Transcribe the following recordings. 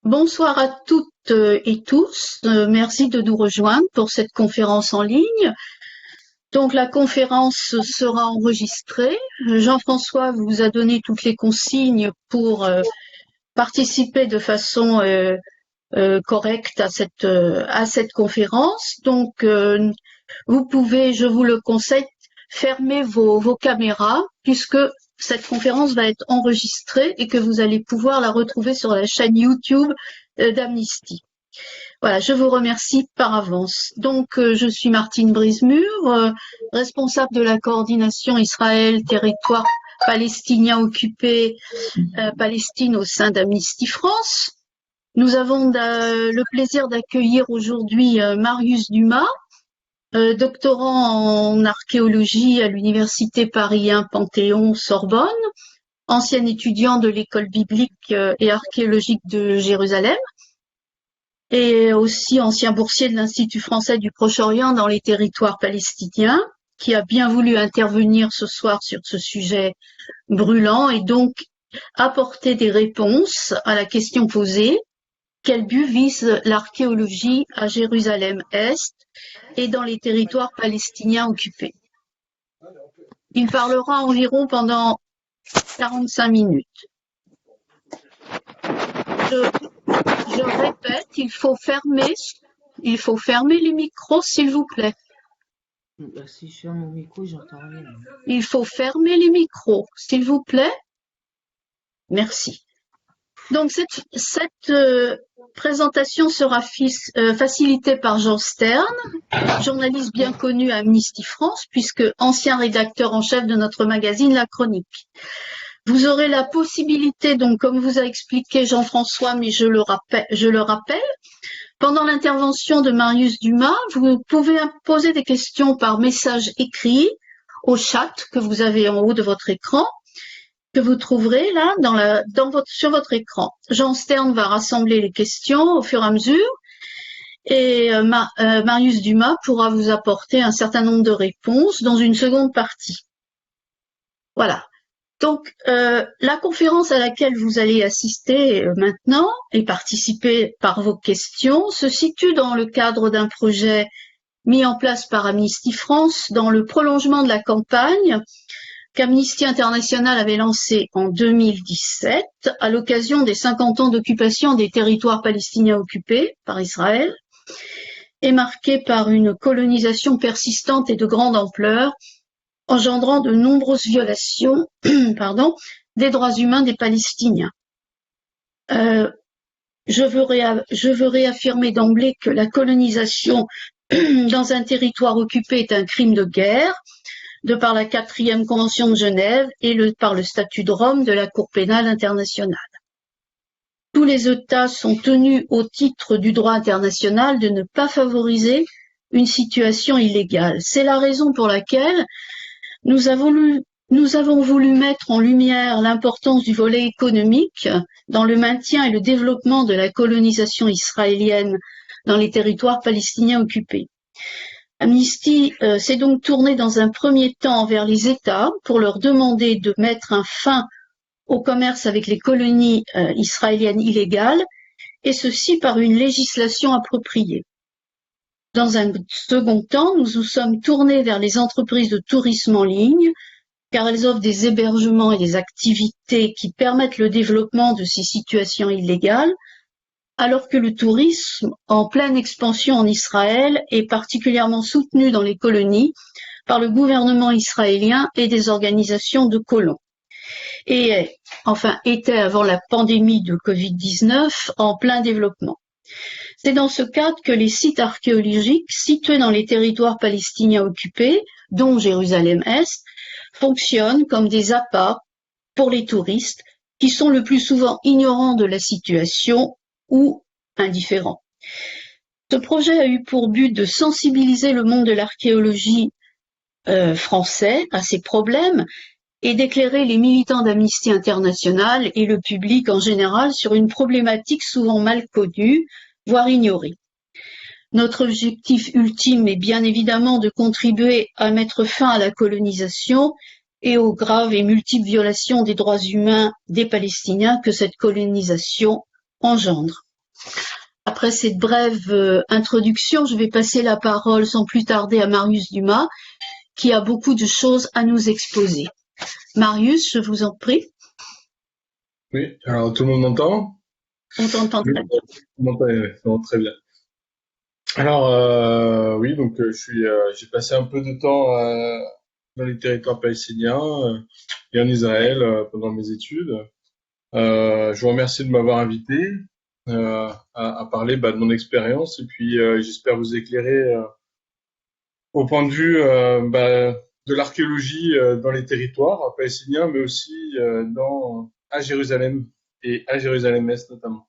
Bonsoir à toutes et tous. Merci de nous rejoindre pour cette conférence en ligne. Donc la conférence sera enregistrée. Jean-François vous a donné toutes les consignes pour participer de façon correcte à cette conférence. Donc vous pouvez, je vous le conseille, fermer vos caméras puisque cette conférence va être enregistrée et que vous allez pouvoir la retrouver sur la chaîne YouTube d'Amnesty. Voilà, je vous remercie par avance. Donc, je suis Martine Brismur, responsable de la coordination Israël, territoire palestinien occupé, Palestine au sein d'Amnesty France. Nous avons le plaisir d'accueillir aujourd'hui Marius Dumas, doctorant en archéologie à l'université Paris 1 Panthéon-Sorbonne, ancien étudiant de l'école biblique et archéologique de Jérusalem, et aussi ancien boursier de l'Institut français du Proche-Orient dans les territoires palestiniens, qui a bien voulu intervenir ce soir sur ce sujet brûlant et donc apporter des réponses à la question posée: quel but vise l'archéologie à Jérusalem-Est et dans les territoires palestiniens occupés? Il parlera environ pendant 45 minutes. Je répète, il faut fermer les micros, s'il vous plaît. Si je ferme mon micro, j'entends rien. Il faut fermer les micros, s'il vous plaît. Merci. Donc cette présentation sera facilitée par Jean Stern, journaliste bien connu à Amnesty France, puisque ancien rédacteur en chef de notre magazine La Chronique. Vous aurez la possibilité, donc, comme vous a expliqué Jean-François, mais je le rappelle, pendant l'intervention de Marius Dumas, vous pouvez poser des questions par message écrit au chat que vous avez en haut de votre écran, que vous trouverez là sur votre écran. Jean Stern va rassembler les questions au fur et à mesure et Marius Dumas pourra vous apporter un certain nombre de réponses dans une seconde partie. Voilà. Donc, la conférence à laquelle vous allez assister maintenant et participer par vos questions se situe dans le cadre d'un projet mis en place par Amnesty France dans le prolongement de la campagne qu'Amnesty International avait lancée en 2017 à l'occasion des 50 ans d'occupation des territoires palestiniens occupés par Israël et marquée par une colonisation persistante et de grande ampleur, engendrant de nombreuses violations des droits humains des Palestiniens. Je veux réaffirmer d'emblée que la colonisation dans un territoire occupé est un crime de guerre, de par la 4e Convention de Genève et par le statut de Rome de la Cour pénale internationale. Tous les États sont tenus au titre du droit international de ne pas favoriser une situation illégale. C'est la raison pour laquelle nous avons voulu mettre en lumière l'importance du volet économique dans le maintien et le développement de la colonisation israélienne dans les territoires palestiniens occupés. Amnesty s'est donc tourné dans un premier temps vers les États pour leur demander de mettre un fin au commerce avec les colonies israéliennes illégales, et ceci par une législation appropriée. Dans un second temps, nous nous sommes tournés vers les entreprises de tourisme en ligne, car elles offrent des hébergements et des activités qui permettent le développement de ces situations illégales, alors que le tourisme, en pleine expansion en Israël, est particulièrement soutenu dans les colonies par le gouvernement israélien et des organisations de colons. Et était avant la pandémie de Covid-19 en plein développement. C'est dans ce cadre que les sites archéologiques situés dans les territoires palestiniens occupés, dont Jérusalem-Est, fonctionnent comme des appâts pour les touristes qui sont le plus souvent ignorants de la situation ou indifférents. Ce projet a eu pour but de sensibiliser le monde de l'archéologie français à ces problèmes et d'éclairer les militants d'Amnesty International et le public en général sur une problématique souvent mal connue, voire ignorée. Notre objectif ultime est bien évidemment de contribuer à mettre fin à la colonisation et aux graves et multiples violations des droits humains des Palestiniens que cette colonisation engendre. Après cette brève introduction, je vais passer la parole sans plus tarder à Marius Dumas, qui a beaucoup de choses à nous exposer. Marius, je vous en prie. Oui, alors tout le monde m'entend? On t'entend Oui, très bien. vous m'entendez, ouais, bon, très bien. Alors, oui, donc j'ai passé un peu de temps dans les territoires palestiniens et en Israël pendant mes études. Je vous remercie de m'avoir invité à parler de mon expérience et puis j'espère vous éclairer au point de vue de l'archéologie dans les territoires palestiniens, mais aussi à Jérusalem et à Jérusalem-Est notamment.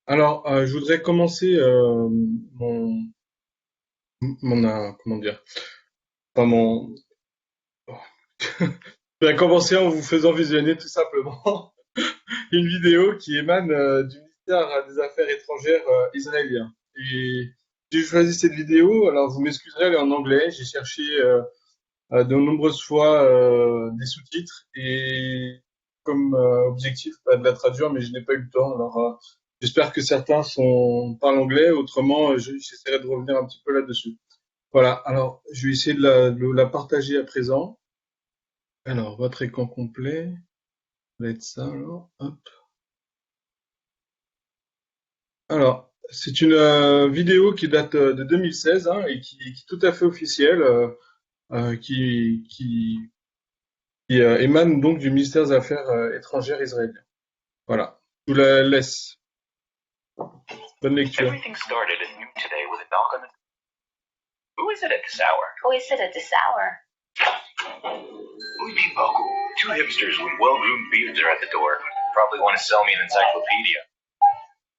Alors, je voudrais commencer comment dire, enfin je voudrais commencer en vous faisant visionner tout simplement une vidéo qui émane du ministère des Affaires étrangères israélien. Et j'ai choisi cette vidéo, alors vous m'excuserez, elle est en anglais, j'ai cherché de nombreuses fois des sous-titres et comme objectif de la traduire, mais je n'ai pas eu le temps. Alors j'espère que certains parlent anglais, autrement j'essaierai de revenir un petit peu là-dessus. Voilà, alors je vais essayer de la partager à présent. Alors, votre écran complet, ça va être ça alors. Hop. Alors, c'est une vidéo qui date de 2016 hein, et qui est tout à fait officielle, euh, qui, qui, qui émane donc du ministère des Affaires étrangères israélien. Voilà, je vous la laisse. Bonne lecture. Everything started at noon today with a knock on the. Who is it at this hour? Who is it at this hour? Ubi Boku. Two hipsters with well-groomed beards are at the door. Probably want to sell me an encyclopedia.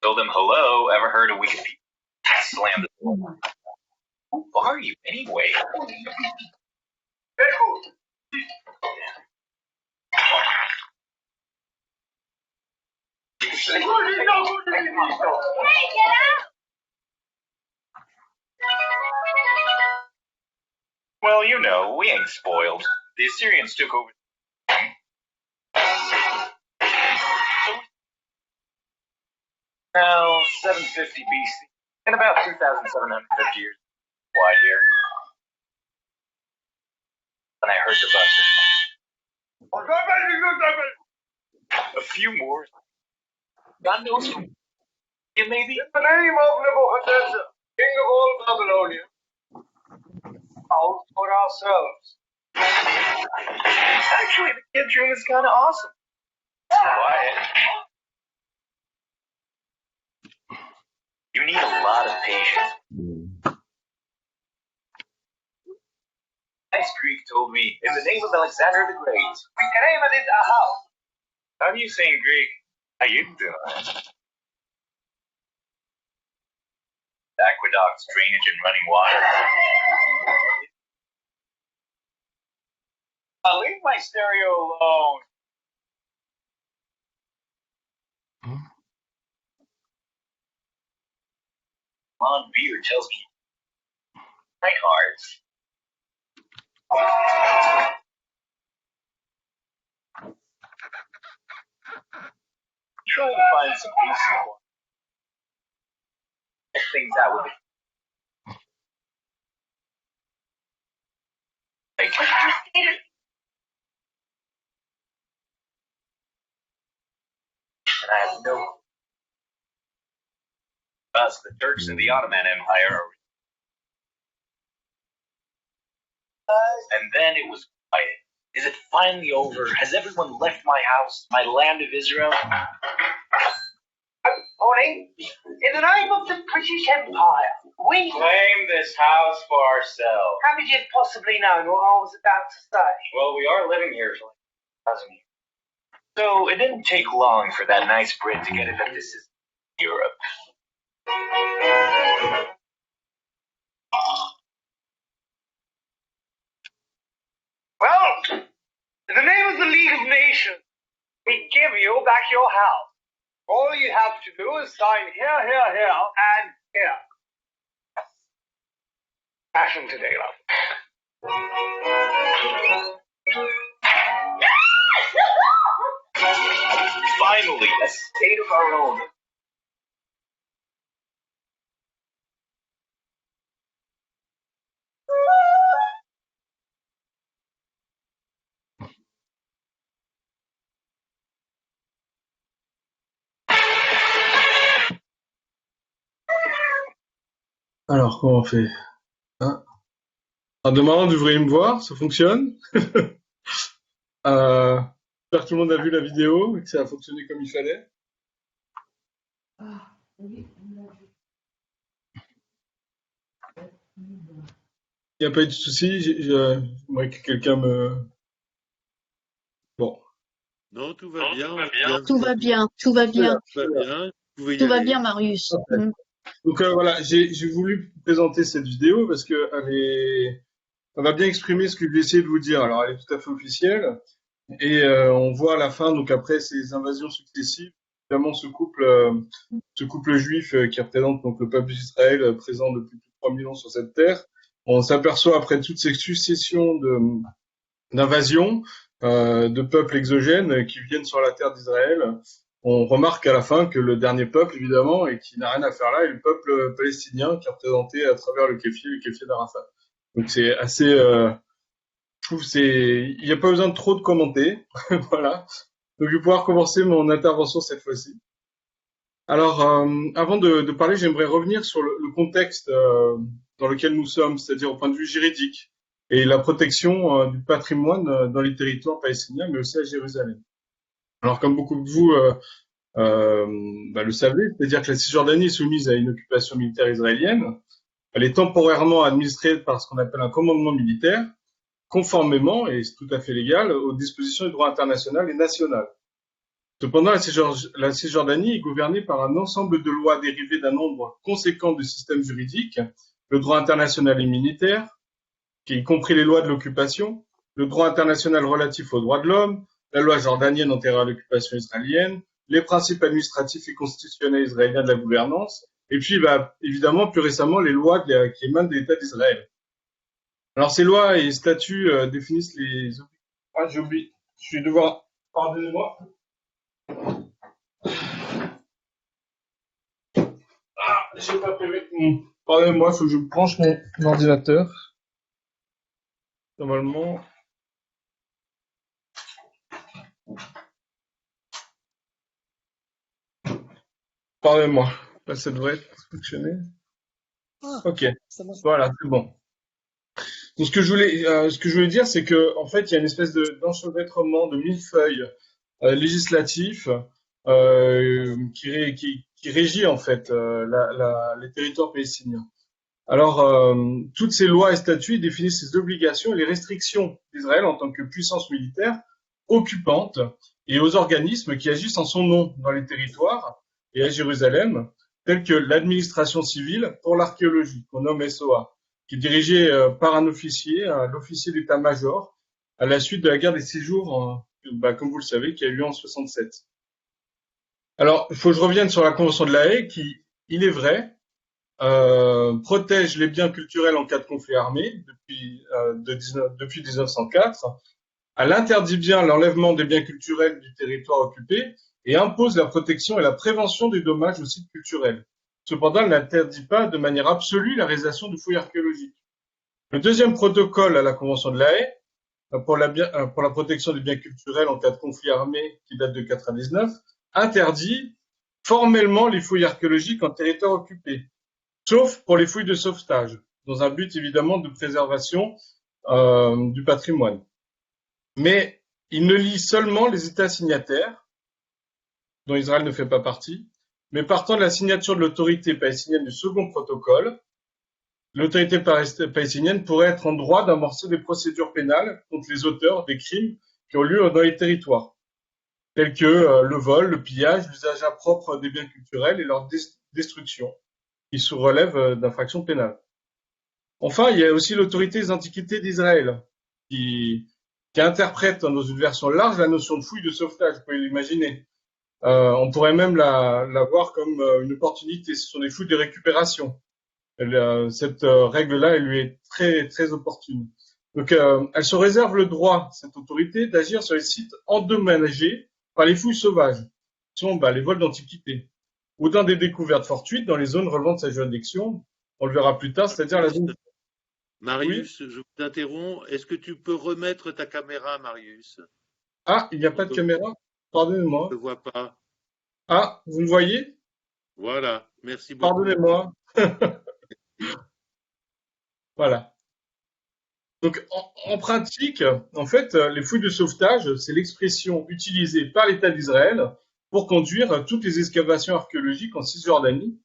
Told them hello. Ever heard of Wikipedia? Slam the door. Who are you anyway? Hey, get out! Well, you know, we ain't spoiled. The Assyrians took over. Now, 750 BC, in about 2,750 years wide here. When I heard the buzz. A few more. God knows who. You maybe? In the name of Nebuchadnezzar, king of all Babylonia, out for ourselves. Actually, the kids' room is kind of awesome. Quiet. You need a lot of patience. Nice Greek told me, in the name of Alexander the Great. How do you say in Greek? How you doing? Aqueducts, drainage, and running water. Leave my stereo alone. Blonde beard tells me. My hearts. Try to find some decent ones. Check things out with it. And I have no. Us, the Turks and the Ottoman Empire are. And then it was quiet. Is it finally over? Has everyone left my house, my land of Israel? Morning. In the name of the British Empire, we Claim this house for ourselves. How did you possibly know what I was about to say? Well, we are living here for like 1,000 years. So it didn't take long for that nice Brit to get it that this is Europe. Well, in the name of the League of Nations, we give you back your house. All you have to do is sign here, here, here, and here. Fashion today, love. Finally, a state of our own. Alors, comment on fait? Hein. Alors, demain, vous devriez me voir, ça fonctionne. J'espère que tout le monde a vu la vidéo et que ça a fonctionné comme il fallait. Il n'y a pas eu de souci. J'aimerais que quelqu'un me... Bon. Non, tout va bien. Tout va bien, tout va bien, Tout va bien. Vous pouvez y tout va aller. bien, Marius. Mm. Donc voilà, j'ai voulu présenter cette vidéo parce que elle va bien exprimer ce que je vais essayer de vous dire. Alors, elle est tout à fait officielle. Et on voit à la fin, donc après ces invasions successives, évidemment ce couple juif qui représente donc le peuple d'Israël présent depuis plus de 3000 ans sur cette terre, on s'aperçoit après toutes ces successions d'invasions de peuples exogènes qui viennent sur la terre d'Israël, on remarque à la fin que le dernier peuple, évidemment, et qui n'a rien à faire là, est le peuple palestinien qui est représenté à travers le kéfier d'Arafat. Donc c'est assez... je trouve il n'y a pas besoin de trop de commenter. Voilà. Donc je vais pouvoir commencer mon intervention cette fois-ci. Alors, avant de parler, j'aimerais revenir sur le contexte dans lequel nous sommes, c'est-à-dire au point de vue juridique et la protection du patrimoine dans les territoires palestiniens, mais aussi à Jérusalem. Alors, comme beaucoup de vous le savez, c'est-à-dire que la Cisjordanie est soumise à une occupation militaire israélienne. Elle est temporairement administrée par ce qu'on appelle un commandement militaire, conformément, et c'est tout à fait légal, aux dispositions du droit international et national. Cependant, la Cisjordanie est gouvernée par un ensemble de lois dérivées d'un nombre conséquent de systèmes juridiques, le droit international et militaire, y compris les lois de l'occupation, le droit international relatif aux droits de l'homme, la loi jordanienne antérieure à l'occupation israélienne, les principes administratifs et constitutionnels israéliens de la gouvernance, et puis évidemment plus récemment les lois qui émanent de l'État d'Israël. Alors ces lois et statuts définissent les... Ah, j'ai oublié, je vais devoir... Pardonnez-moi. Ah, j'ai pas prévu. Pardonnez-moi, il faut que je branche mon ordinateur. Normalement... Pardonnez-moi. Là, ça devrait fonctionner. Ok. Voilà, c'est bon. Donc, ce que je voulais dire, c'est que, en fait, il y a une espèce d'enchevêtrement de millefeuilles législatifs qui régit en fait les territoires palestiniens. Alors, toutes ces lois et statuts définissent les obligations et les restrictions d'Israël en tant que puissance militaire occupante et aux organismes qui agissent en son nom dans les territoires et à Jérusalem, tels que l'administration civile pour l'archéologie, qu'on nomme SOA, qui est dirigée par un officier, l'officier d'état-major, à la suite de la guerre des 6 jours, comme vous le savez, qui a eu lieu en 67. Alors, il faut que je revienne sur la Convention de La Haye qui, il est vrai, protège les biens culturels en cas de conflit armé depuis 1904. Elle interdit bien l'enlèvement des biens culturels du territoire occupé et impose la protection et la prévention des dommages aux sites culturels. Cependant, elle n'interdit pas de manière absolue la réalisation de fouilles archéologiques. Le deuxième protocole à la Convention de La Haye pour la protection des biens culturels en cas de conflit armé qui date de 1999 interdit formellement les fouilles archéologiques en territoire occupé, sauf pour les fouilles de sauvetage, dans un but évidemment de préservation du patrimoine. Mais il ne lie seulement les États signataires, dont Israël ne fait pas partie, mais partant de la signature de l'autorité palestinienne du second protocole, l'autorité palestinienne pourrait être en droit d'amorcer des procédures pénales contre les auteurs des crimes qui ont lieu dans les territoires, tels que le vol, le pillage, l'usage impropre des biens culturels et leur destruction, qui se relèvent d'infractions pénales. Enfin, il y a aussi l'autorité des antiquités d'Israël, qui interprète dans une version large la notion de fouille de sauvetage, vous pouvez l'imaginer. On pourrait même la voir comme une opportunité, ce sont des fouilles de récupération. Cette règle-là, elle lui est très, très opportune. Donc, elle se réserve le droit, cette autorité, d'agir sur les sites endommagés par les fouilles sauvages, qui sont les vols d'antiquités, ou dans des découvertes fortuites dans les zones relevant de sa juridiction, on le verra plus tard, c'est-à-dire la zone... Marius, je vous interromps. Est-ce que tu peux remettre ta caméra, Marius? Ah, il n'y a pas de caméra? Pardonnez-moi. Je ne vois pas. Ah, vous me voyez? Voilà, merci beaucoup. Pardonnez-moi. Voilà. Donc, en pratique, en fait, les fouilles de sauvetage, c'est l'expression utilisée par l'État d'Israël pour conduire toutes les excavations archéologiques en Cisjordanie,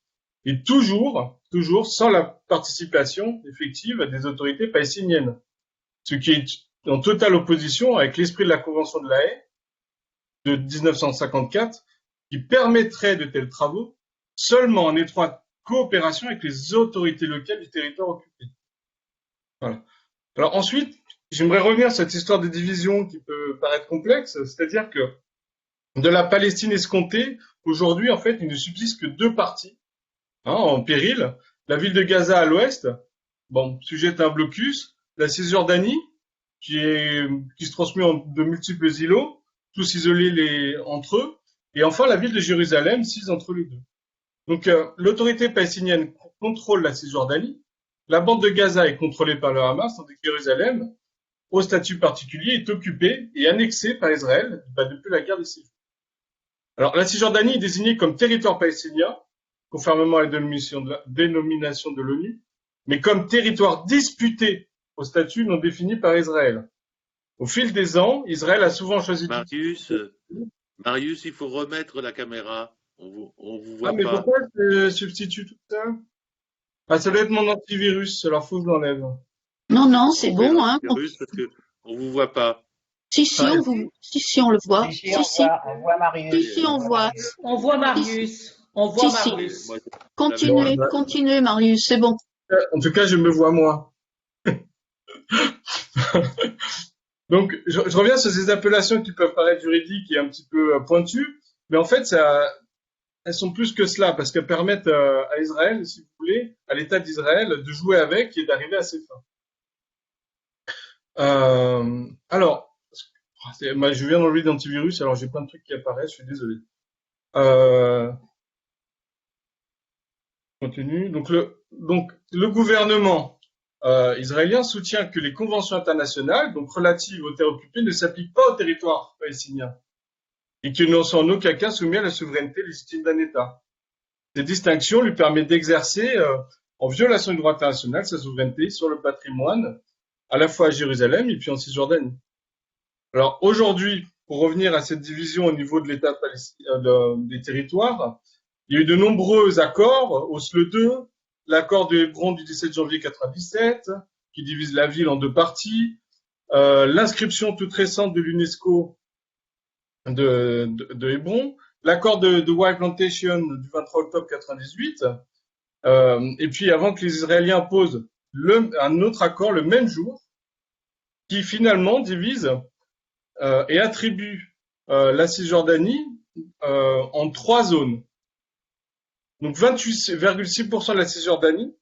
et toujours sans la participation effective des autorités palestiniennes, ce qui est en totale opposition avec l'esprit de la Convention de La Haye de 1954, qui permettrait de tels travaux seulement en étroite coopération avec les autorités locales du territoire occupé. Voilà. Alors ensuite, j'aimerais revenir sur cette histoire de division qui peut paraître complexe, c'est-à-dire que de la Palestine escomptée, aujourd'hui, en fait, il ne subsiste que deux parties en péril. La ville de Gaza à l'ouest, bon, sujette à un blocus, la Cisjordanie, qui se transmet en de multiples îlots, tous isolés entre eux, et enfin la ville de Jérusalem, sise entre les deux. Donc l'autorité palestinienne contrôle la Cisjordanie, la bande de Gaza est contrôlée par le Hamas, tandis que Jérusalem, au statut particulier, est occupée et annexée par Israël depuis la guerre des 6 jours. Alors la Cisjordanie est désignée comme territoire palestinien, conformément à la dénomination de l'ONU, mais comme territoire disputé au statut non défini par Israël. Au fil des ans, Israël a souvent choisi... Marius, il faut remettre la caméra. On vous voit mais pas. pourquoi je substitue tout ça? Ah, ça doit être mon antivirus, alors faut que je l'enlève. Non, c'est bon, hein. Parce que on vous voit pas. Si, on le voit. Si, on voit Marius. Si, on voit. On voit Marius. On voit Marius. Continuez, Marius, c'est bon. En tout cas, je me vois moi. Donc, je reviens sur ces appellations qui peuvent paraître juridiques et un petit peu pointues, mais en fait, elles sont plus que cela, parce qu'elles permettent à Israël, si vous voulez, à l'État d'Israël, de jouer avec et d'arriver à ses fins. Alors, moi, je viens d'enlever l'antivirus, alors j'ai plein de trucs qui apparaissent, je suis désolé. Continue. Donc le gouvernement israélien soutient que les conventions internationales, donc relatives aux terres occupées, ne s'appliquent pas au territoire palestinien et qu'ils ne sont en aucun cas soumis à la souveraineté légitime d'un État. Cette distinction lui permet d'exercer, en violation du droit international, sa souveraineté sur le patrimoine, à la fois à Jérusalem et puis en Cisjordanie. Alors aujourd'hui, pour revenir à cette division au niveau de l'État des territoires, il y a eu de nombreux accords, Oslo II, l'accord de Hébron du 17 janvier 1997, qui divise la ville en deux parties, l'inscription toute récente de l'UNESCO de Hébron, l'accord de White Plantation du 23 octobre 1998, et puis avant que les Israéliens posent un autre accord le même jour, qui finalement divise et attribue la Cisjordanie en 3 zones. Donc 28,6% de la Cisjordanie,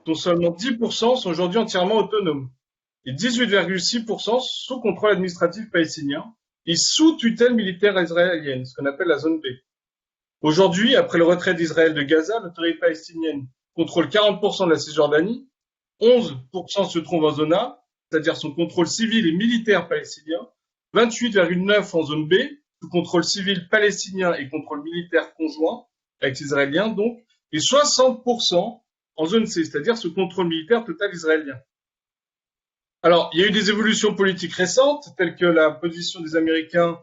dont seulement 10% sont aujourd'hui entièrement autonomes, et 18,6% sous contrôle administratif palestinien et sous tutelle militaire israélienne, ce qu'on appelle la zone B. Aujourd'hui, après le retrait d'Israël de Gaza, l'autorité palestinienne contrôle 40% de la Cisjordanie, 11% se trouvent en zone A, c'est-à-dire son contrôle civil et militaire palestinien, 28,9% en zone B, sous contrôle civil palestinien et contrôle militaire conjoint, avec les Israéliens donc, et 60% en zone C, c'est-à-dire sous contrôle militaire total israélien. Alors, il y a eu des évolutions politiques récentes, telles que la position des Américains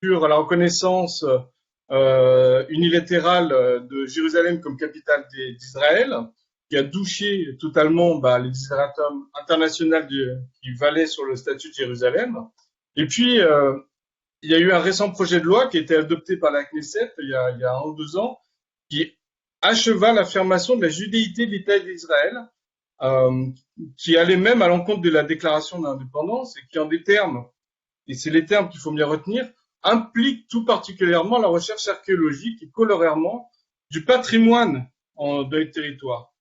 sur la reconnaissance unilatérale de Jérusalem comme capitale d'Israël, qui a douché totalement les désiratums internationaux qui valaient sur le statut de Jérusalem. Et puis, il y a eu un récent projet de loi qui a été adopté par la Knesset il y a 1 ou 2 ans, qui acheva l'affirmation de la judéité de l'État d'Israël, qui allait même à l'encontre de la déclaration d'indépendance et qui, en des termes, et c'est les termes qu'il faut bien retenir, implique tout particulièrement la recherche archéologique et colorairement du patrimoine de les territoires.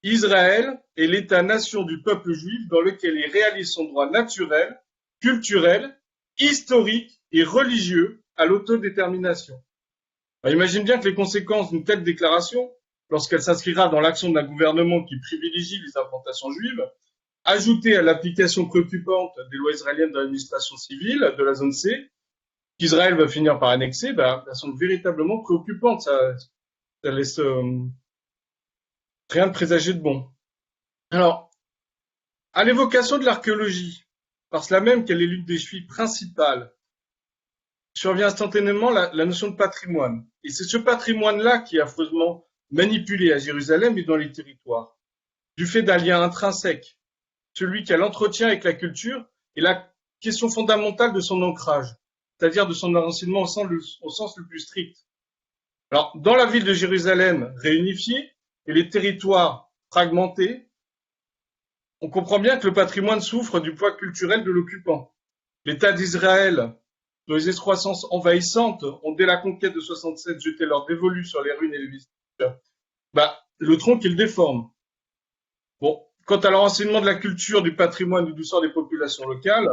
Israël est l'État-nation du peuple juif dans lequel il réalise son droit naturel, culturel, historique et religieux à l'autodétermination. Alors, imagine bien que les conséquences d'une telle déclaration, lorsqu'elle s'inscrira dans l'action d'un gouvernement qui privilégie les implantations juives, ajoutées à l'application préoccupante des lois israéliennes de l'administration civile de la zone C, qu'Israël va finir par annexer, elles sont véritablement préoccupantes. Ça laisse rien de présager de bon. Alors, à l'évocation de l'archéologie, par cela même qu'elle est l'une des chevilles principales, survient instantanément la notion de patrimoine. Et c'est ce patrimoine-là qui est affreusement manipulé à Jérusalem et dans les territoires, du fait d'un lien intrinsèque, celui qu'elle entretient avec la culture et la question fondamentale de son ancrage, c'est-à-dire de son enracinement au sens le plus strict. Alors, dans la ville de Jérusalem réunifiée et les territoires fragmentés, on comprend bien que le patrimoine souffre du poids culturel de l'occupant. L'État d'Israël, dont les excroissances envahissantes ont dès la conquête de 67 jeté leur dévolu sur les ruines et les vestiges, le tronc qu'il déforme. Bon, quant à l'enracinement de la culture, du patrimoine, du douceur des populations locales,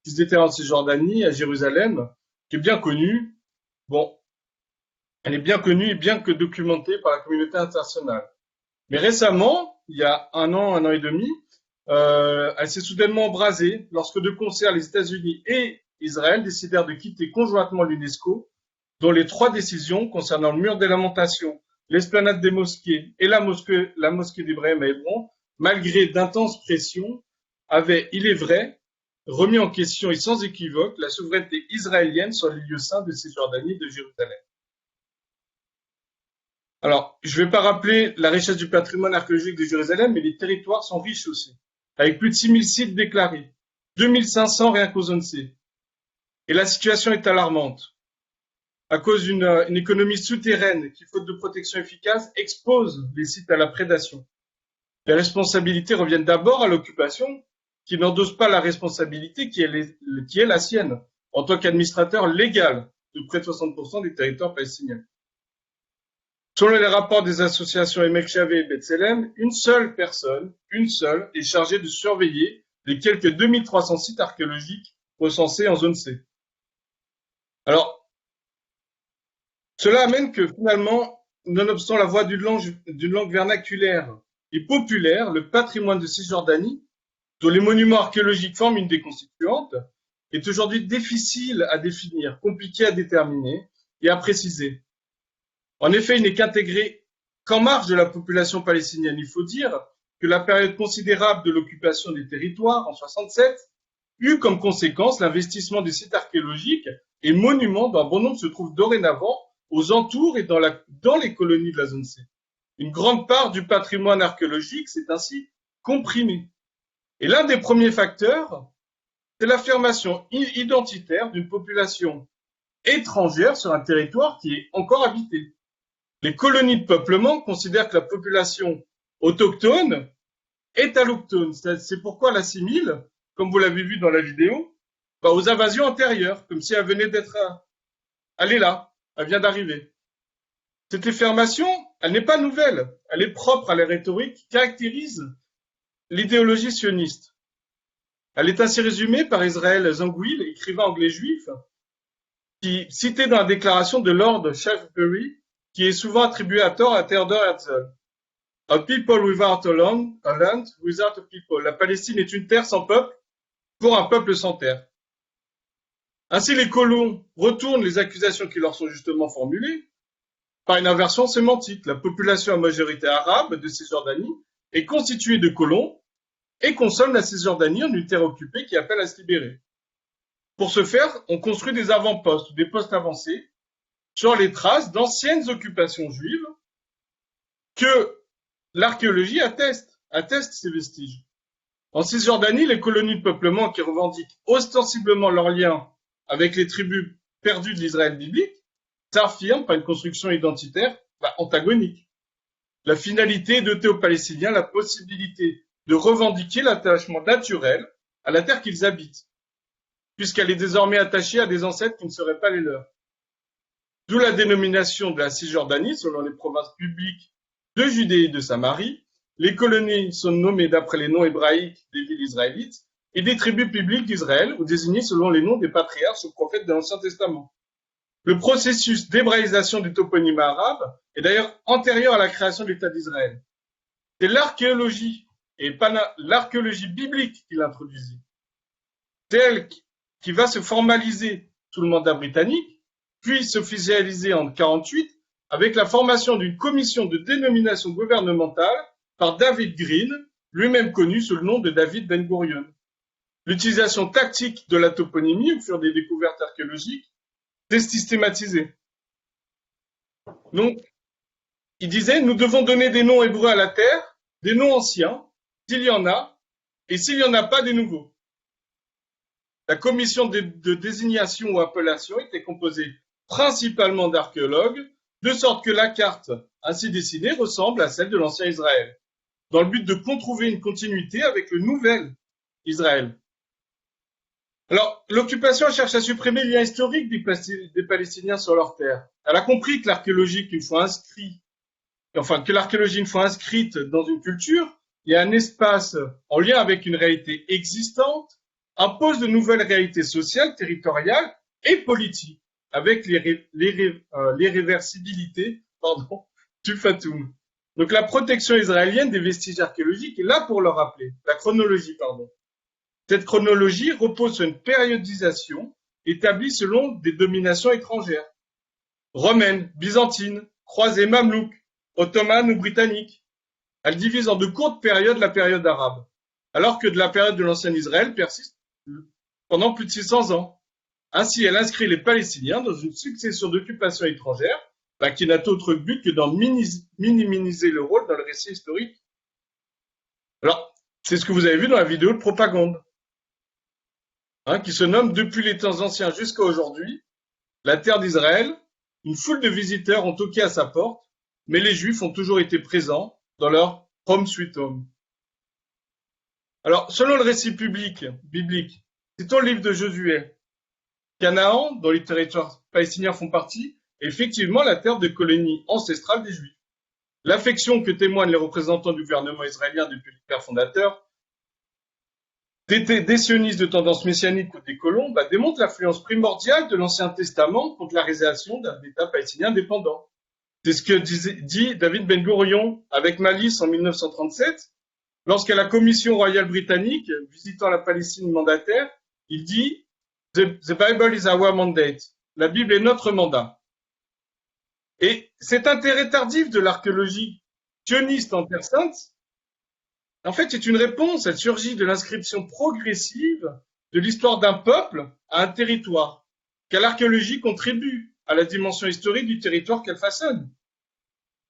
qui se déterrent en Cisjordanie, à Jérusalem, qui est bien connue, bon, elle est bien connue et bien que documentée par la communauté internationale. Mais récemment, il y a un an et demi, elle s'est soudainement embrasée lorsque de concert les États-Unis et Israël décidèrent de quitter conjointement l'UNESCO, dont les 3 décisions concernant le mur des lamentations, l'esplanade des mosquées et la mosquée d'Ibrahim à Hébron, malgré d'intenses pressions, avaient, il est vrai, remis en question et sans équivoque la souveraineté israélienne sur les lieux saints de Cisjordanie et de Jérusalem. Alors, je ne vais pas rappeler la richesse du patrimoine archéologique de Jérusalem, mais les territoires sont riches aussi, avec plus de 6000 sites déclarés, 2500 rien qu'aux zones C. Et la situation est alarmante, à cause d'une économie souterraine qui, faute de protection efficace, expose les sites à la prédation. Les responsabilités reviennent d'abord à l'occupation, qui n'endosse pas la responsabilité qui est la sienne, en tant qu'administrateur légal de près de 60% des territoires palestiniens. Selon les rapports des associations Emek Shaveh et B'Tselem, une seule personne, est chargée de surveiller les quelques 2300 sites archéologiques recensés en zone C. Alors, cela amène que finalement, nonobstant la voix d'une langue vernaculaire et populaire, le patrimoine de Cisjordanie, dont les monuments archéologiques forment une des constituantes, est aujourd'hui difficile à définir, compliqué à déterminer et à préciser. En effet, il n'est qu'intégré qu'en marge de la population palestinienne. Il faut dire que la période considérable de l'occupation des territoires, en 67, eut comme conséquence l'investissement des sites archéologiques et monuments dont un bon nombre se trouvent dorénavant aux entours et dans les colonies de la zone C. Une grande part du patrimoine archéologique s'est ainsi comprimée. Et l'un des premiers facteurs, c'est l'affirmation identitaire d'une population étrangère sur un territoire qui est encore habité. Les colonies de peuplement considèrent que la population autochtone est allochtone. C'est pourquoi elle assimile, comme vous l'avez vu dans la vidéo, aux invasions antérieures, comme si elle venait elle est là, elle vient d'arriver. Cette affirmation, elle n'est pas nouvelle, elle est propre à la rhétorique qui caractérise l'idéologie sioniste. Elle est ainsi résumée par Israël Zangwill, écrivain anglais juif, qui citait dans la déclaration de Lord Shaftesbury, qui est souvent attribuée à tort à Theodor Herzl. A people without a land without a people. La Palestine est une terre sans peuple pour un peuple sans terre. Ainsi, les colons retournent les accusations qui leur sont justement formulées par une inversion sémantique. La population à majorité arabe de Cisjordanie est constituée de colons et consomme la Cisjordanie en une terre occupée qui appelle à se libérer. Pour ce faire, on construit des avant-postes ou des postes avancés sur les traces d'anciennes occupations juives que l'archéologie atteste ces vestiges. En Cisjordanie, les colonies de peuplement qui revendiquent ostensiblement leur lien avec les tribus perdues de l'Israël biblique s'affirment par une construction identitaire antagonique. La finalité est d'ôter aux Palestiniens la possibilité de revendiquer l'attachement naturel à la terre qu'ils habitent, puisqu'elle est désormais attachée à des ancêtres qui ne seraient pas les leurs. D'où la dénomination de la Cisjordanie selon les provinces publiques de Judée et de Samarie. Les colonies sont nommées d'après les noms hébraïques des villes israélites et des tribus publiques d'Israël ou désignées selon les noms des patriarches ou prophètes de l'Ancien Testament. Le processus d'hébraïsation du toponyme arabe est d'ailleurs antérieur à la création de l'État d'Israël. C'est l'archéologie et pas l'archéologie biblique qui l'introduisit, telle qui va se formaliser sous le mandat britannique, puis s'officialiser en 1948 avec la formation d'une commission de dénomination gouvernementale par David Green, lui-même connu sous le nom de David Ben Gurion. L'utilisation tactique de la toponymie au fur des découvertes archéologiques est systématisée. Donc, il disait, nous devons donner des noms hébreux à la terre, des noms anciens, s'il y en a, et s'il n'y en a pas, des nouveaux. La commission de désignation ou appellation était composée principalement d'archéologues, de sorte que la carte ainsi dessinée ressemble à celle de l'ancien Israël, dans le but de trouver une continuité avec le nouvel Israël. Alors, l'occupation cherche à supprimer le lien historique des Palestiniens sur leur terre. Elle a compris que l'archéologie, une fois inscrite dans une culture, il y a un espace en lien avec une réalité existante, impose de nouvelles réalités sociales, territoriales et politiques, avec l'irréversibilité du Fatum. Donc la protection israélienne des vestiges archéologiques est là pour le rappeler, la chronologie. Cette chronologie repose sur une périodisation établie selon des dominations étrangères, romaines, byzantines, croisées, mamelouques, ottomanes ou britanniques. Elle divise en de courtes périodes la période arabe, alors que de la période de l'ancien Israël persiste pendant plus de 600 ans. Ainsi, elle inscrit les Palestiniens dans une succession d'occupations étrangères qui n'a d'autre but que d'en minimiser le rôle dans le récit historique. Alors, c'est ce que vous avez vu dans la vidéo de propagande, qui se nomme « Depuis les temps anciens jusqu'à aujourd'hui, la terre d'Israël, une foule de visiteurs ont toqué à sa porte, mais les Juifs ont toujours été présents dans leur home sweet home. » Alors, selon le récit biblique, citons le livre de Josué, Canaan, dont les territoires palestiniens font partie, est effectivement la terre de colonie ancestrale des Juifs. L'affection que témoignent les représentants du gouvernement israélien depuis les pères fondateurs, des sionistes de tendance messianique ou des colons, démontre l'influence primordiale de l'Ancien Testament contre la réalisation d'un État palestinien indépendant. C'est ce que dit David Ben Gurion avec malice en 1937, lorsqu'à la Commission royale britannique, visitant la Palestine mandataire, il dit « The Bible is our mandate ». La Bible est notre mandat. Et cet intérêt tardif de l'archéologie sioniste en Terre Sainte, en fait, c'est une réponse, elle surgit de l'inscription progressive de l'histoire d'un peuple à un territoire, car l'archéologie contribue à la dimension historique du territoire qu'elle façonne.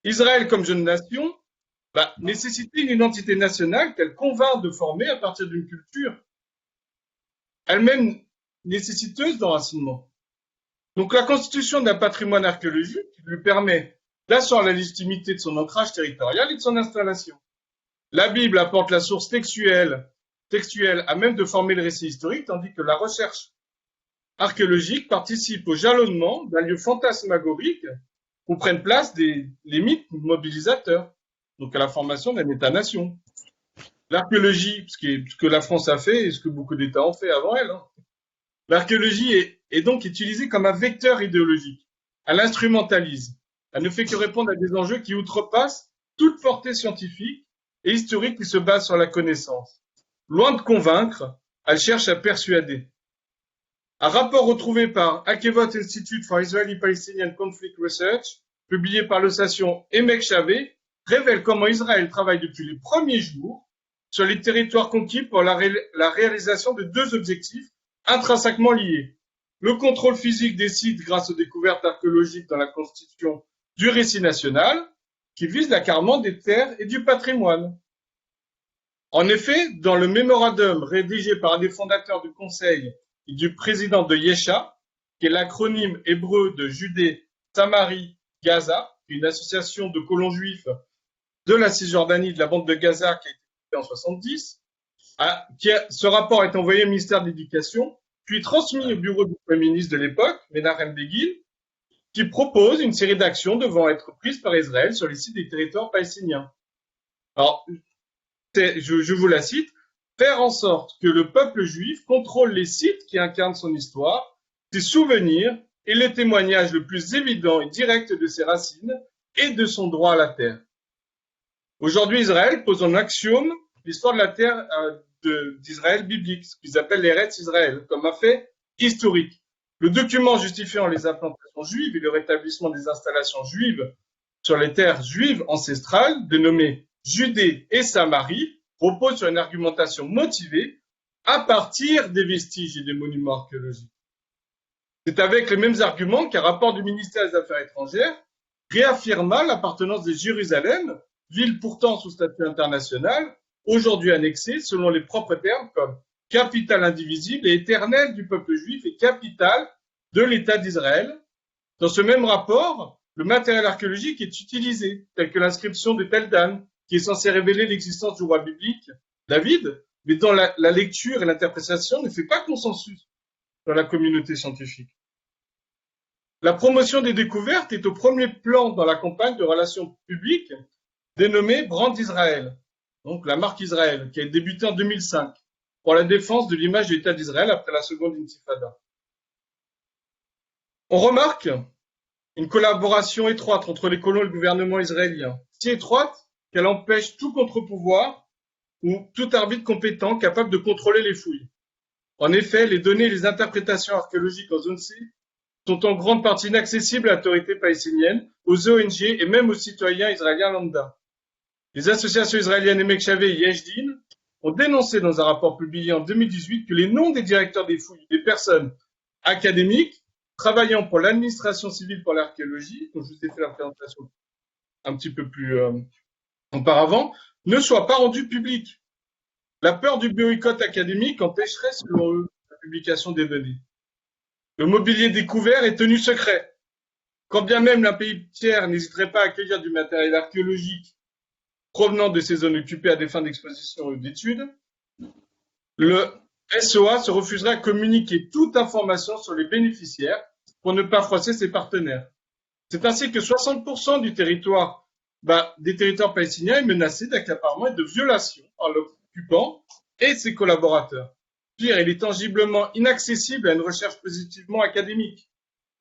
Israël, comme jeune nation, nécessitait une identité nationale qu'elle convainc de former à partir d'une culture, elle-même nécessiteuse d'enracinement. Donc la constitution d'un patrimoine archéologique lui permet d'asseoir la légitimité de son ancrage territorial et de son installation. La Bible apporte la source textuelle à même de former le récit historique, tandis que la recherche archéologique participe au jalonnement d'un lieu fantasmagorique où prennent place les mythes mobilisateurs, donc à la formation d'un État-nation. L'archéologie, ce que la France a fait et ce que beaucoup d'États ont fait avant elle, l'archéologie est donc utilisée comme un vecteur idéologique. Elle instrumentalise. Elle ne fait que répondre à des enjeux qui outrepassent toute portée scientifique et historique qui se base sur la connaissance. Loin de convaincre, elle cherche à persuader. Un rapport retrouvé par Akevot Institute for Israeli-Palestinian Conflict Research, publié par l'association Emek Shavé, révèle comment Israël travaille depuis les premiers jours sur les territoires conquis pour la réalisation de deux objectifs intrinsèquement liés. Le contrôle physique des sites grâce aux découvertes archéologiques dans la constitution du récit national, qui vise l'accaparement des terres et du patrimoine. En effet, dans le mémorandum rédigé par un des fondateurs du Conseil et du président de Yesha, qui est l'acronyme hébreu de Judée, Samarie, Gaza, une association de colons juifs de la Cisjordanie de la bande de Gaza qui a été créée en 1970, ce rapport est envoyé au ministère de l'Éducation, puis transmis au bureau du Premier ministre de l'époque, Menachem Begin, qui propose une série d'actions devant être prises par Israël sur les sites des territoires palestiniens. Alors, je vous la cite, faire en sorte que le peuple juif contrôle les sites qui incarnent son histoire, ses souvenirs et les témoignages le plus évident et direct de ses racines et de son droit à la terre. Aujourd'hui, Israël pose en axiome l'histoire de la terre d'Israël biblique, ce qu'ils appellent l'Eretz Israël, comme un fait historique. Le document justifiant les implantations juives et le rétablissement des installations juives sur les terres juives ancestrales, dénommées Judée et Samarie, repose sur une argumentation motivée à partir des vestiges et des monuments archéologiques. C'est avec les mêmes arguments qu'un rapport du ministère des Affaires étrangères réaffirma l'appartenance de Jérusalem, ville pourtant sous statut international, aujourd'hui annexée selon les propres termes comme capitale indivisible et éternelle du peuple juif et capitale de l'État d'Israël. Dans ce même rapport, le matériel archéologique est utilisé, tel que l'inscription de Tel Dan, qui est censée révéler l'existence du roi biblique, David, mais dont la lecture et l'interprétation ne fait pas consensus dans la communauté scientifique. La promotion des découvertes est au premier plan dans la campagne de relations publiques dénommée Brand Israël, donc la marque Israël, qui a débuté en 2005 pour la défense de l'image de l'État d'Israël après la seconde intifada. On remarque une collaboration étroite entre les colons et le gouvernement israélien, si étroite qu'elle empêche tout contre-pouvoir ou tout arbitre compétent capable de contrôler les fouilles. En effet, les données et les interprétations archéologiques en zone C sont en grande partie inaccessibles à l'autorité palestinienne, aux ONG et même aux citoyens israéliens lambda. Les associations israéliennes Emek Shaveh et Yesh Din ont dénoncé dans un rapport publié en 2018 que les noms des directeurs des fouilles, des personnes académiques travaillant pour l'administration civile pour l'archéologie, dont je vous ai fait la présentation un petit peu plus auparavant, ne soient pas rendus publics. La peur du boycott académique empêcherait, selon eux, la publication des données. Le mobilier découvert est tenu secret. Quand bien même un pays tiers n'hésiterait pas à accueillir du matériel archéologique provenant de ces zones occupées à des fins d'exposition ou d'études, le SOA se refuserait à communiquer toute information sur les bénéficiaires pour ne pas froisser ses partenaires. C'est ainsi que 60% du territoire, des territoires palestiniens est menacé d'accaparement et de violation par l'occupant et ses collaborateurs. Pire, il est tangiblement inaccessible à une recherche positivement académique.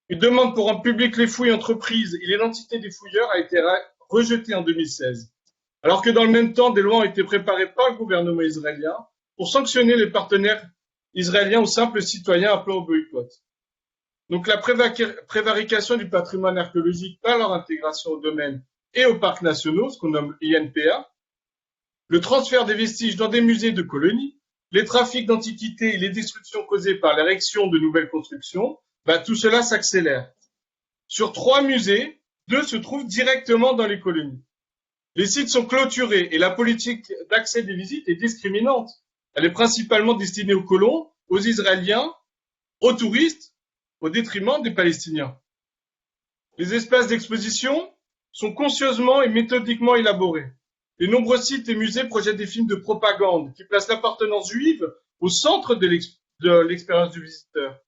Une demande pour rendre public les fouilles entreprises et l'identité des fouilleurs a été rejetée en 2016. Alors que dans le même temps, des lois ont été préparées par le gouvernement israélien pour sanctionner les partenaires israéliens ou simples citoyens appelant au boycott. Donc la prévarication du patrimoine archéologique par leur intégration au domaine et aux parcs nationaux, ce qu'on nomme INPA, le transfert des vestiges dans des musées de colonies, les trafics d'antiquités et les destructions causées par l'érection de nouvelles constructions, tout cela s'accélère. Sur 3 musées, 2 se trouvent directement dans les colonies. Les sites sont clôturés et la politique d'accès des visites est discriminante. Elle est principalement destinée aux colons, aux Israéliens, aux touristes, au détriment des Palestiniens. Les espaces d'exposition sont conscieusement et méthodiquement élaborés. Les nombreux sites et musées projettent des films de propagande qui placent l'appartenance juive au centre de l'expérience du visiteur.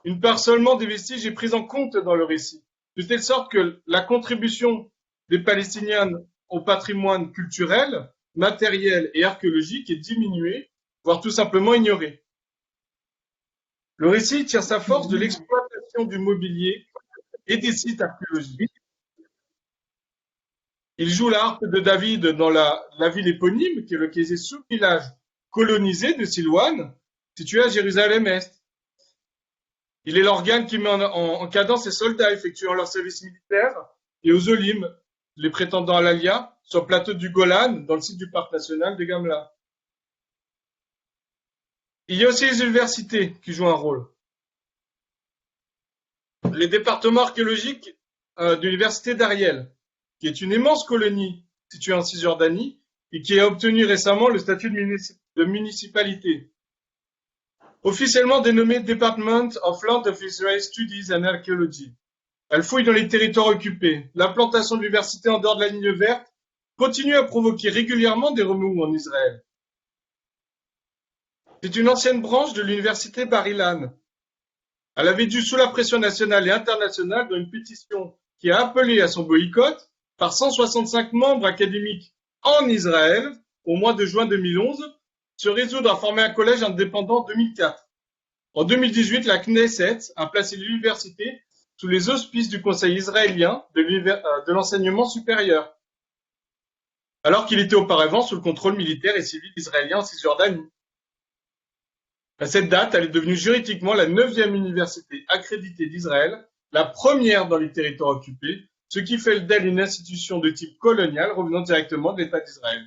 Une part seulement des vestiges est prise en compte dans le récit, de telle sorte que la contribution des Palestiniens au patrimoine culturel, matériel et archéologique est diminuée, voire tout simplement ignorée. Le récit tire sa force de l'exploitation du mobilier et des sites archéologiques. Il joue la harpe de David dans la ville éponyme, qui est le sous-village colonisé de Silouane, situé à Jérusalem-Est. Il est l'organe qui met en cadence les soldats effectuant leur service militaire et aux Olim, les prétendants à l'Alia, sur le plateau du Golan, dans le site du parc national de Gamla. Il y a aussi les universités qui jouent un rôle. Les départements archéologiques de l'université d'Ariel, qui est une immense colonie située en Cisjordanie et qui a obtenu récemment le statut de municipalité. Officiellement dénommée Department of Land of Israel Studies and Archaeology. Elle fouille dans les territoires occupés. L'implantation de l'université en dehors de la ligne verte continue à provoquer régulièrement des remous en Israël. C'est une ancienne branche de l'université Bar-Ilan. Elle avait dû, sous la pression nationale et internationale, dans une pétition qui a appelé à son boycott, par 165 membres académiques en Israël, au mois de juin 2011, se résoudre à former un collège indépendant en 2004. En 2018, la Knesset a placé l'université sous les auspices du Conseil israélien de l'enseignement supérieur, alors qu'il était auparavant sous le contrôle militaire et civil israélien en Cisjordanie. À cette date, elle est devenue juridiquement la 9e université accréditée d'Israël, la première dans les territoires occupés, ce qui fait d'elle une institution de type colonial revenant directement de l'État d'Israël.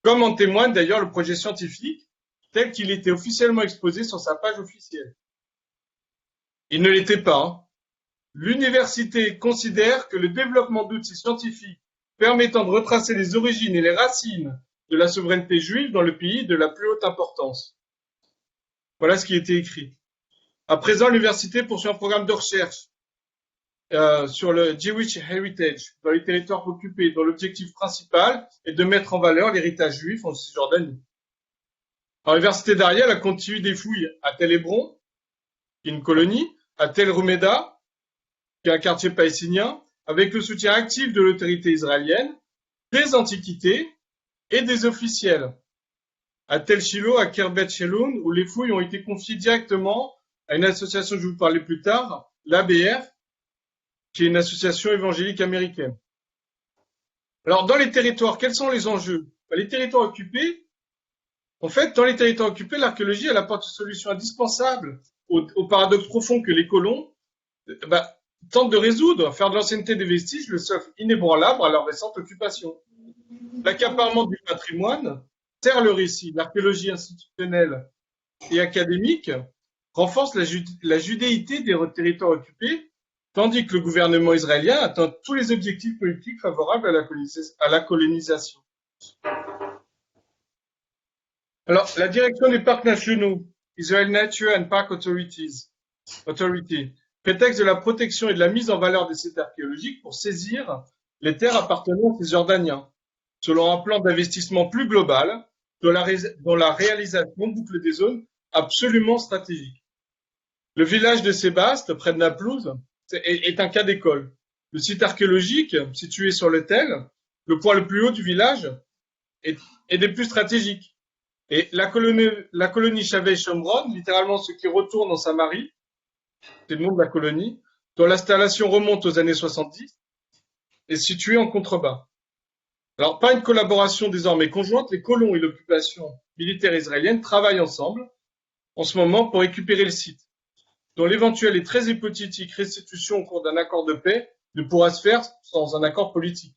comme en témoigne d'ailleurs le projet scientifique tel qu'il était officiellement exposé sur sa page officielle. Il ne l'était pas. Hein. L'université considère que le développement d'outils scientifiques permettant de retracer les origines et les racines de la souveraineté juive dans le pays est de la plus haute importance. Voilà ce qui était écrit. À présent, l'université poursuit un programme de recherche sur le Jewish Heritage dans les territoires occupés, dont l'objectif principal est de mettre en valeur l'héritage juif en Cisjordanie. L'université d'Ariel a continué des fouilles à Tel Hébron, qui est une colonie, à Tel Rumeda, qui est un quartier palestinien, avec le soutien actif de l'autorité israélienne, des antiquités et des officiels. À Tel Shiloh, à Kerbet Shelon, où les fouilles ont été confiées directement à une association, je vais vous parler plus tard, l'ABR, qui est une association évangélique américaine. Alors, dans les territoires, quels sont les enjeux? Les territoires occupés, en fait, dans les territoires occupés, l'archéologie, elle apporte une solution indispensable au paradoxe profond que les colons tentent de résoudre, faire de l'ancienneté des vestiges le socle inébranlable à leur récente occupation. L'accaparement du patrimoine sert le récit. L'archéologie institutionnelle et académique renforce la judéité des territoires occupés, tandis que le gouvernement israélien atteint tous les objectifs politiques favorables à la colonisation. Alors, la direction des parcs nationaux, Israel Nature and Park Authority, prétexte de la protection et de la mise en valeur des sites archéologiques pour saisir les terres appartenant aux Cisjordaniens, selon un plan d'investissement plus global, dont la réalisation boucle des zones absolument stratégiques. Le village de Sébaste, près de Naplouse, est un cas d'école. Le site archéologique, situé sur le Tel, le point le plus haut du village, est des plus stratégiques. Et la colonie Chavez-Shomron, littéralement ce qui retourne en Samarie, c'est le nom de la colonie, dont l'installation remonte aux années 70, est située en contrebas. Alors, pas une collaboration désormais conjointe, les colons et l'occupation militaire israélienne travaillent ensemble en ce moment pour récupérer le site, dont l'éventuelle et très hypothétique restitution au cours d'un accord de paix ne pourra se faire sans un accord politique.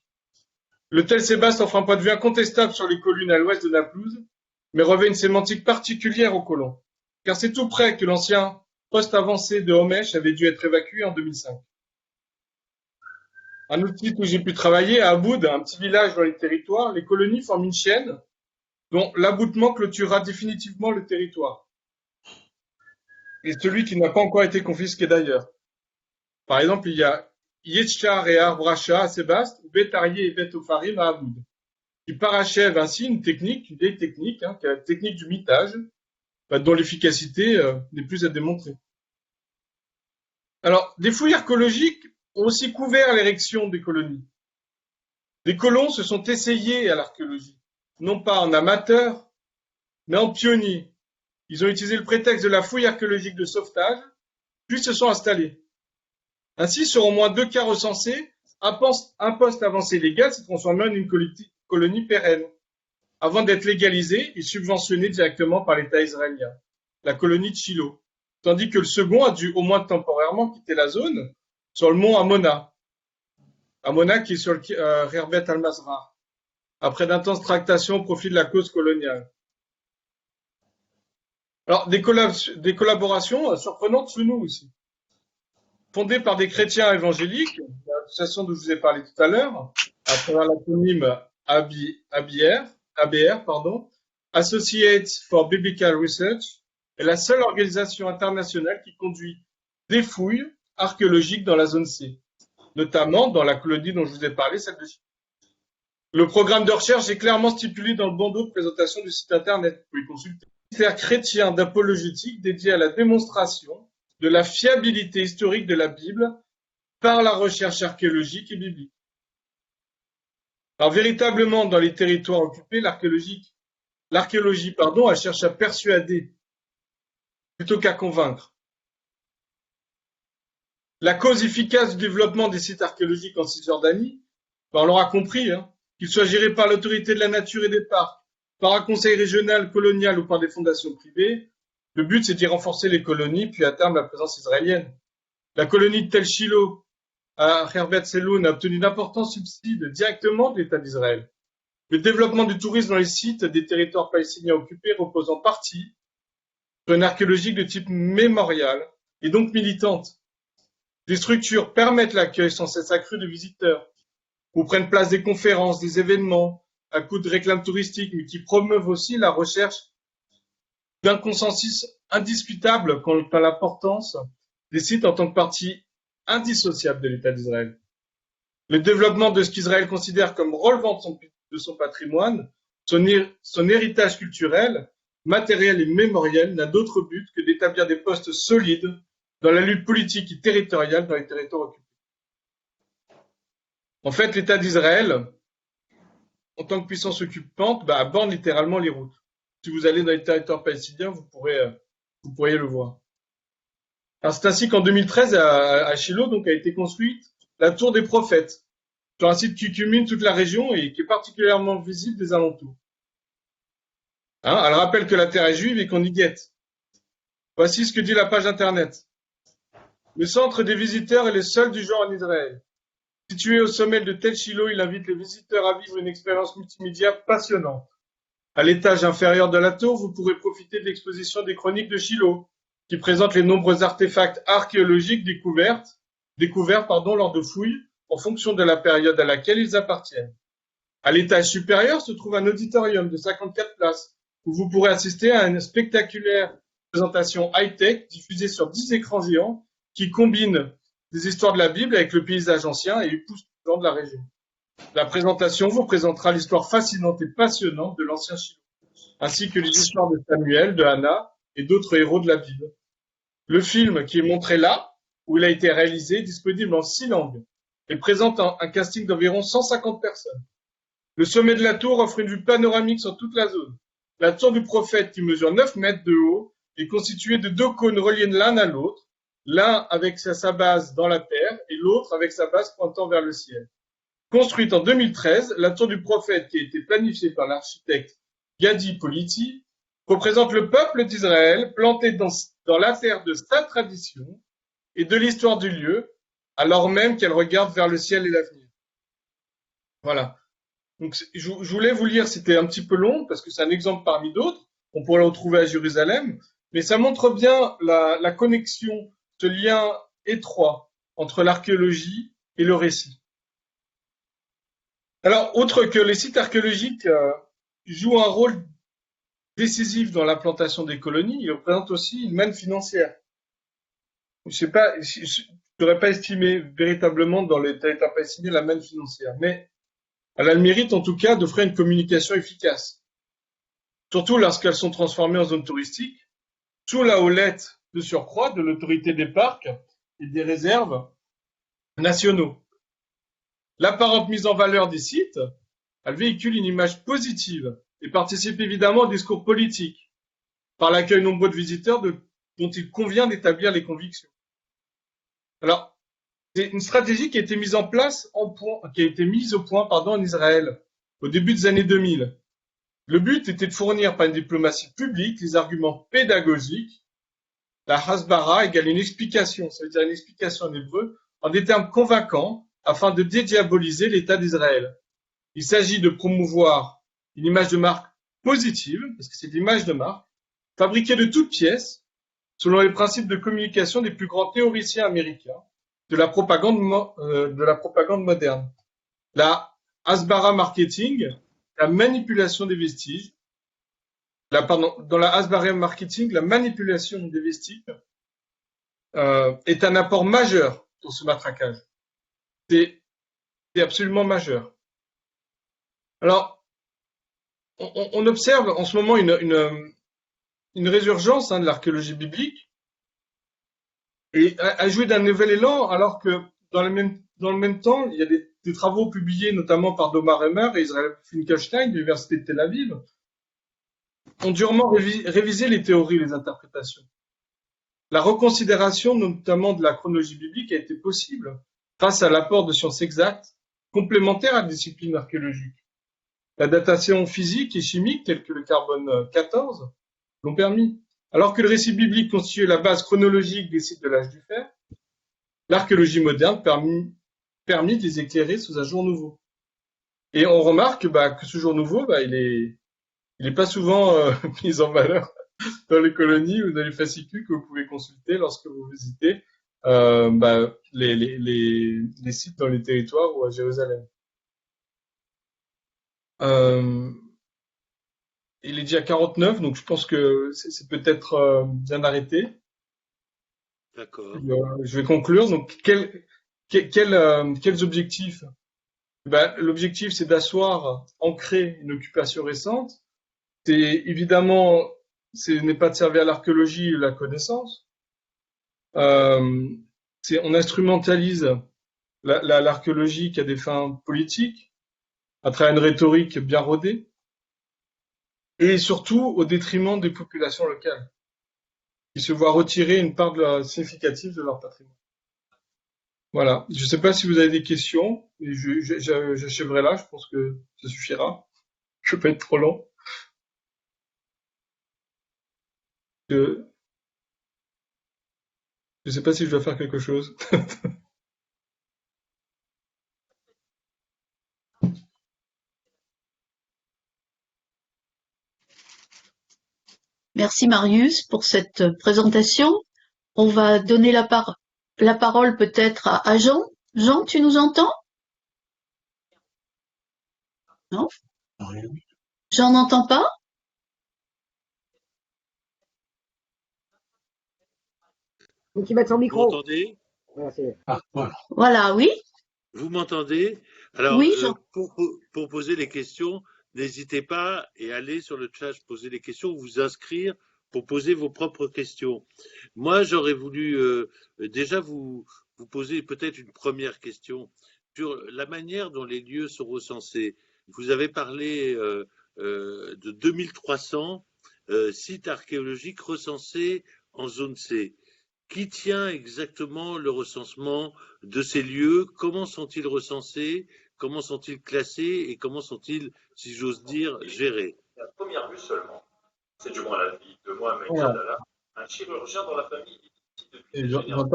Le Tel Sébaste offre un point de vue incontestable sur les collines à l'ouest de Naplouse, mais revêt une sémantique particulière aux colons, car c'est tout près que l'ancien poste avancé de Homesh avait dû être évacué en 2005. Un autre site où j'ai pu travailler, à Aboud, un petit village dans les territoires, les colonies forment une chaîne dont l'aboutement clôturera définitivement le territoire. Et celui qui n'a pas encore été confisqué d'ailleurs. Par exemple, il y a Yetchar et Ar Bracha à Sébaste, ou Betarié et Bet Ofarim à Aboud, qui parachève ainsi une vieille technique, qui est la technique du mitage, dont l'efficacité n'est plus à démontrer. Alors, des fouilles archéologiques ont aussi couvert l'érection des colonies. Les colons se sont essayés à l'archéologie, non pas en amateurs, mais en pionniers. Ils ont utilisé le prétexte de la fouille archéologique de sauvetage, puis se sont installés. Ainsi, sur au moins 2 cas recensés, un poste avancé légal s'est transformé en une colonie pérenne, avant d'être légalisé et subventionné directement par l'État israélien, la colonie de Shiloh, tandis que le second a dû au moins temporairement quitter la zone sur le mont Amona. Amona qui est sur le Herbet al-Mazrah, après d'intenses tractations au profit de la cause coloniale. Alors, des collaborations surprenantes chez nous aussi. Fondées par des chrétiens évangéliques, l'association dont je vous ai parlé tout à l'heure, à travers l'acronyme ABR, Associates for Biblical Research, est la seule organisation internationale qui conduit des fouilles archéologiques dans la zone C, notamment dans la colonie dont je vous ai parlé, celle de Chypre. Le programme de recherche est clairement stipulé dans le bandeau de présentation du site internet. Vous pouvez consulter. Ministère chrétien d'apologétique dédié à la démonstration de la fiabilité historique de la Bible par la recherche archéologique et biblique. Alors véritablement, dans les territoires occupés, l'archéologie, elle cherche à persuader plutôt qu'à convaincre. La cause efficace du développement des sites archéologiques en Cisjordanie, on l'aura compris, qu'il soit géré par l'autorité de la nature et des parcs, par un conseil régional, colonial ou par des fondations privées, le but c'est d'y renforcer les colonies, puis à terme la présence israélienne. La colonie de Tel Shiloh à Herbet Shelon a obtenu d'importants subsides directement de l'État d'Israël. Le développement du tourisme dans les sites des territoires palestiniens occupés repose en partie sur une archéologie de type mémorial et donc militante. Des structures permettent l'accueil sans cesse accru de visiteurs, où prennent place des conférences, des événements, à coup de réclames touristiques, mais qui promeuvent aussi la recherche d'un consensus indiscutable quant à l'importance des sites en tant que partie indissociable de l'État d'Israël. Le développement de ce qu'Israël considère comme relevant de son patrimoine, son héritage culturel, matériel et mémoriel n'a d'autre but que d'établir des postes solides dans la lutte politique et territoriale dans les territoires occupés. En fait, l'État d'Israël, en tant que puissance occupante, aborde littéralement les routes. Si vous allez dans les territoires palestiniens, vous pourriez le voir. Alors, c'est ainsi qu'en 2013, à Shiloh, donc, a été construite la Tour des Prophètes, sur un site qui culmine toute la région et qui est particulièrement visible des alentours. Elle rappelle que la terre est juive et qu'on y guette. Voici ce que dit la page internet. Le centre des visiteurs est le seul du genre en Israël. Situé au sommet de Tel Shiloh, il invite les visiteurs à vivre une expérience multimédia passionnante. À l'étage inférieur de la tour, vous pourrez profiter de l'exposition des chroniques de Shiloh, qui présente les nombreux artefacts archéologiques découverts lors de fouilles en fonction de la période à laquelle ils appartiennent. À l'étage supérieur se trouve un auditorium de 54 places, où vous pourrez assister à une spectaculaire présentation high-tech diffusée sur 10 écrans géants qui combine des histoires de la Bible avec le paysage ancien et époustouflant de la région. La présentation vous présentera l'histoire fascinante et passionnante de l'ancien Shiloh, ainsi que les histoires de Samuel, de Hannah et d'autres héros de la Bible. Le film qui est montré là, où il a été réalisé, est disponible en 6 langues et présente un casting d'environ 150 personnes. Le sommet de la tour offre une vue panoramique sur toute la zone. La tour du prophète, qui mesure 9 mètres de haut, est constituée de 2 cônes reliés l'un à l'autre, l'un avec sa base dans la terre et l'autre avec sa base pointant vers le ciel. Construite en 2013, la tour du prophète, qui a été planifiée par l'architecte Gadi Politi, représente le peuple d'Israël planté dans la terre de sa tradition et de l'histoire du lieu, alors même qu'elle regarde vers le ciel et l'avenir. Voilà. Donc, je voulais vous lire, c'était un petit peu long, parce que c'est un exemple parmi d'autres, on pourrait le retrouver à Jérusalem, mais ça montre bien la connexion, ce lien étroit entre l'archéologie et le récit. Alors, autre que les sites archéologiques jouent un rôle décisif dans l'implantation des colonies, ils représentent aussi une manne financière. Je n'aurais pas estimé véritablement dans les territoires palestiniens la manne financière, mais elle a le mérite en tout cas d'offrir une communication efficace, surtout lorsqu'elles sont transformées en zones touristiques, sous la houlette de surcroît de l'autorité des parcs et des réserves nationaux. L'apparente mise en valeur des sites, elle véhicule une image positive et participe évidemment au discours politique, par l'accueil nombreux de visiteurs dont il convient d'établir les convictions. Alors, c'est une stratégie qui a été mise au point en Israël au début des années 2000. Le but était de fournir par une diplomatie publique les arguments pédagogiques, la hasbara égale une explication, ça veut dire une explication en hébreu, en des termes convaincants, afin de dédiaboliser l'État d'Israël. Il s'agit de promouvoir une image de marque positive, parce que c'est l'image de marque, fabriquée de toutes pièces, selon les principes de communication des plus grands théoriciens américains de la propagande moderne. La hasbara marketing, la manipulation des vestiges, dans la hasbara marketing, la manipulation des vestiges est un apport majeur pour ce matraquage. C'est absolument majeur. Alors, on observe en ce moment une résurgence de l'archéologie biblique et a joué d'un nouvel élan, alors que dans le même temps, il y a des travaux publiés notamment par Domar Emmer et Israël Finkelstein de l'Université de Tel Aviv ont durement révisé les théories et les interprétations. La reconsidération notamment de la chronologie biblique a été possible grâce à l'apport de sciences exactes complémentaires à la discipline archéologique. La datation physique et chimique, telle que le carbone 14, l'ont permis. Alors que le récit biblique constituait la base chronologique des sites de l'âge du fer, l'archéologie moderne permit de les éclairer sous un jour nouveau. Et on remarque que ce jour nouveau, il est pas souvent mis en valeur dans les colonies ou dans les fascicules que vous pouvez consulter lorsque vous visitez les sites dans les territoires ou à Jérusalem. Il est déjà 49, donc je pense que c'est peut-être bien arrêté. D'accord. Je vais conclure. Donc, quels objectifs? L'objectif, c'est d'asseoir, ancrer une occupation récente. C'est évidemment, ce n'est pas de servir à l'archéologie et la connaissance. On instrumentalise l'archéologie qui a des fins politiques à travers une rhétorique bien rodée et surtout au détriment des populations locales qui se voient retirer une part significative de leur patrimoine. Voilà. Je ne sais pas si vous avez des questions. J'achèverai là. Je pense que ça suffira. Je ne veux pas être trop long. Je ne sais pas si je dois faire quelque chose. Merci Marius pour cette présentation. On va donner la parole peut-être à Jean. Jean, tu nous entends? Non? Jean n'entend pas? Donc il va être son Vous micro. m'entendez? Voilà, oui. Vous m'entendez? Alors, Oui, Jean. pour poser les questions, n'hésitez pas et allez sur le chat poser les questions, vous inscrire pour poser vos propres questions. Moi, j'aurais voulu déjà vous poser peut-être une première question sur la manière dont les lieux sont recensés. Vous avez parlé de 2300 sites archéologiques recensés en zone C. Qui tient exactement le recensement de ces lieux? Comment sont-ils recensés? Comment sont-ils classés? Et comment sont-ils, si j'ose dire, gérés? À première vue seulement, c'est du moins l'avis de Mohamed Jadala, un chirurgien dans la famille ici depuis des générations.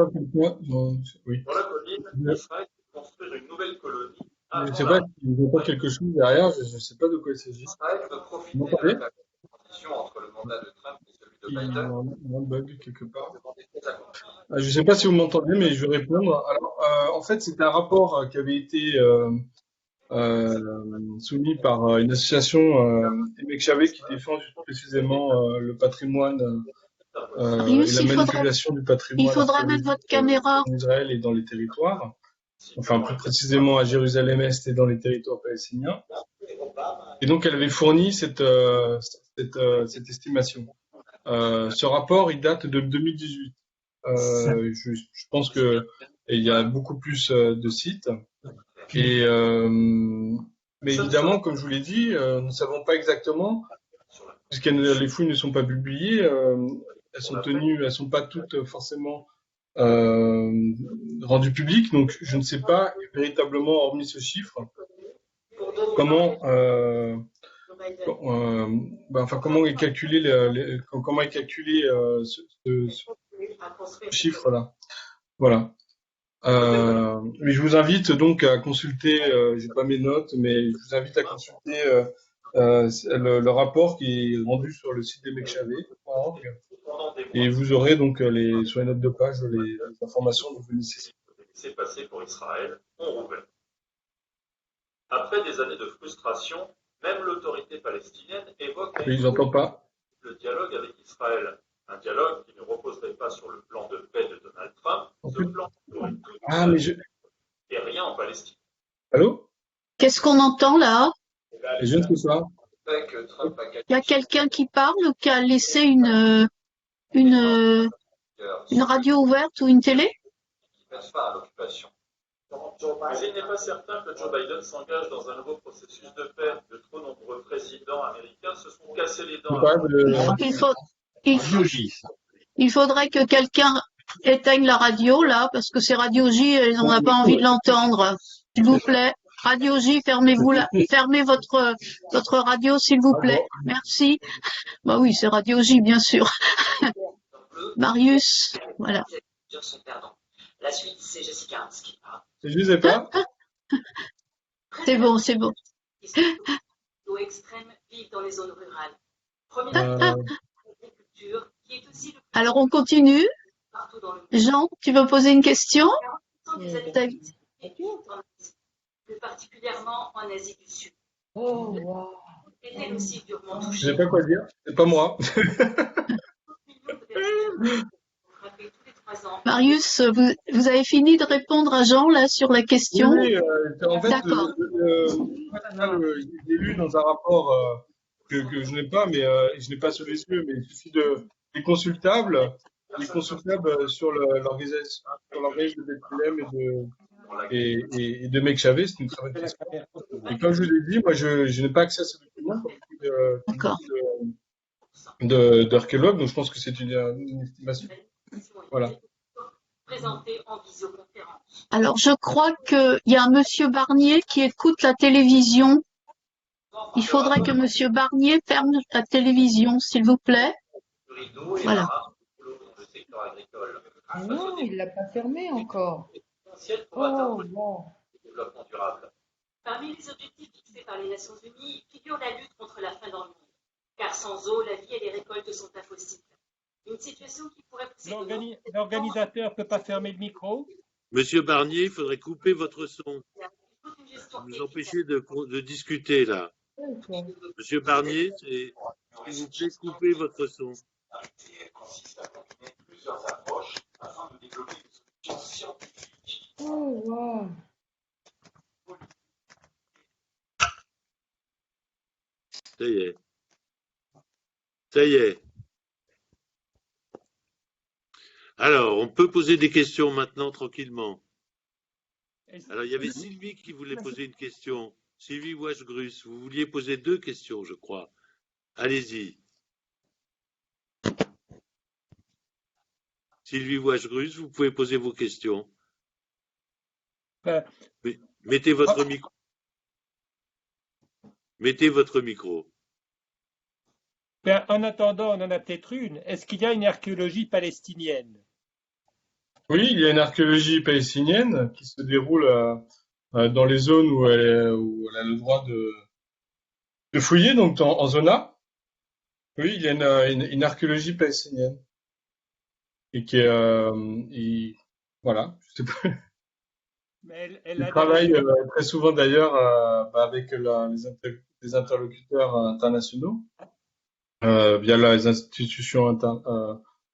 Oui. Dans la colline, Israël veut construire une nouvelle colonie. Je ne sais pas s'il n'y a pas quelque chose derrière, je ne sais pas de quoi il s'agit. Israël veut profiter de la transition entre le mandat de Trump et celui de Biden. Il y a un bug quelque part. Je ne sais pas si vous m'entendez, mais je vais répondre. Alors, en fait, c'est un rapport qui avait été soumis par une association Emek Chavé qui défend précisément le patrimoine Marius, et la manipulation du patrimoine. Il faudra mettre votre caméra. En Israël et dans les territoires. Enfin, plus précisément à Jérusalem-Est et dans les territoires palestiniens. Et donc, elle avait fourni cette estimation. Ce rapport, il date de 2018. Je pense que il y a beaucoup plus de sites. Et mais évidemment, comme je vous l'ai dit, nous ne savons pas exactement, puisque les fouilles ne sont pas publiées, elles sont pas toutes forcément rendues publiques. Donc, je ne sais pas véritablement, hormis ce chiffre, comment comment est calculé ce chiffre-là. Voilà. Mais je vous invite donc à consulter, j'ai pas mes notes, mais je vous invite à consulter le rapport qui est rendu sur le site d'Emek Chavé, et vous aurez donc sur les notes de page les informations dont vous nécessitez. C'est passé pour Israël, on rouvrait. Après des années de frustration, même l'autorité palestinienne évoque le dialogue avec Israël. Un dialogue qui ne reposerait pas sur le plan de paix de Donald Trump. Ce plan aurait tout et rien en Palestine. Allô? Qu'est-ce qu'on entend là? Je ne sais pas. Il y a quelqu'un qui parle ou qui a laissé une radio ouverte ou une télé? Qui ne passe pas à l'occupation. Mais il n'est pas certain que Joe Biden s'engage dans un nouveau processus de paix. De trop nombreux présidents américains se sont cassés les dents. Il faudrait que quelqu'un éteigne la radio là, parce que c'est Radio J, on n'a pas envie de l'entendre. S'il vous plaît, Radio J, fermez votre radio, s'il vous plaît. Merci. Bah oui, c'est Radio J, bien sûr. Marius, voilà. La suite, c'est Jessica qui parle. Je ne sais pas. C'est bon, c'est bon. puisque l'eau extrême vivent dans les zones rurales. Premièrement, l'agriculture, qui est aussi le plus Alors, on continue. partout dans le monde. Jean, tu veux poser une question? 40% des habitants vivent en Asie, plus particulièrement en Asie du Sud. Oh, wow. Est elle aussi durement Je touchée? sais pas quoi dire. C'est pas moi. Millions de personnes sont frappées tous les 3 ans. Marius, vous avez fini de répondre à Jean, là, sur la question? Oui, en fait, D'accord. il est lu dans un rapport que je n'ai pas, mais je n'ai pas sous les yeux, mais il suffit des consultables sur l'organisme de Bethléem et de Meck Chavez, c'est une très bonne question. Et comme je l'ai dit, moi, je n'ai pas accès à ces documents D'accord. d'archéologues, donc je pense que c'est une estimation. Voilà. Présentée en visioconférence. Alors, je crois qu'il y a un monsieur Barnier qui écoute la télévision. Il faudrait que monsieur Barnier ferme la télévision, s'il vous plaît. Voilà. Ah non, il l'a pas fermé encore. Oh, bon. Développement durable. Parmi les objectifs fixés par les Nations Unies figure la lutte contre la faim dans le monde. Car sans eau, la vie et les récoltes sont impossibles. Une situation qui pourrait pousser... L'organisateur ne peut pas fermer le micro. Monsieur Barnier, il faudrait couper votre son. Vous nous empêchez de discuter, là. Monsieur Barnier, s'il vous plaît, coupez votre son. Oh, wow. Ça y est. Ça y est. Alors, on peut poser des questions maintenant tranquillement. Alors, il y avait Sylvie qui voulait poser une question. Sylvie Washgrus, vous vouliez poser 2 questions, je crois. Allez-y. Sylvie Washgrus, vous pouvez poser vos questions. Mettez votre micro. Mettez votre micro. En attendant, on en a peut-être une. Est-ce qu'il y a une archéologie palestinienne? Oui, il y a une archéologie palestinienne qui se déroule dans les zones où elle a le droit de fouiller, donc en zone A. Oui, il y a une archéologie palestinienne. Et qui est... voilà, je sais pas. Elle travaille très souvent d'ailleurs avec les interlocuteurs internationaux, via les institutions,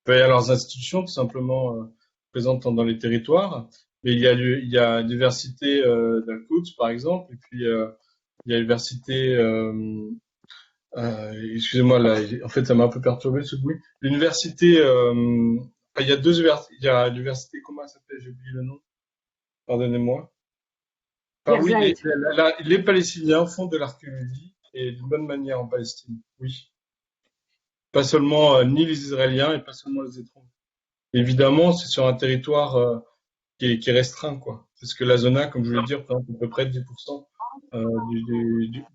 via leurs institutions tout simplement présentes dans les territoires. Mais il y a l'université d'Al-Quds par exemple, et puis il y a l'université, excusez-moi là, en fait ça m'a un peu perturbé ce bruit. L'université, il y a il y a l'université, comment elle s'appelle, j'ai oublié le nom. Pardonnez-moi. Oui, les Palestiniens font de l'archéologie et d'une bonne manière en Palestine. Oui. Pas seulement ni les Israéliens et pas seulement les étrangers. Évidemment, c'est sur un territoire qui est restreint, quoi. Parce que la zone A, comme je voulais dire, représente à peu près 10%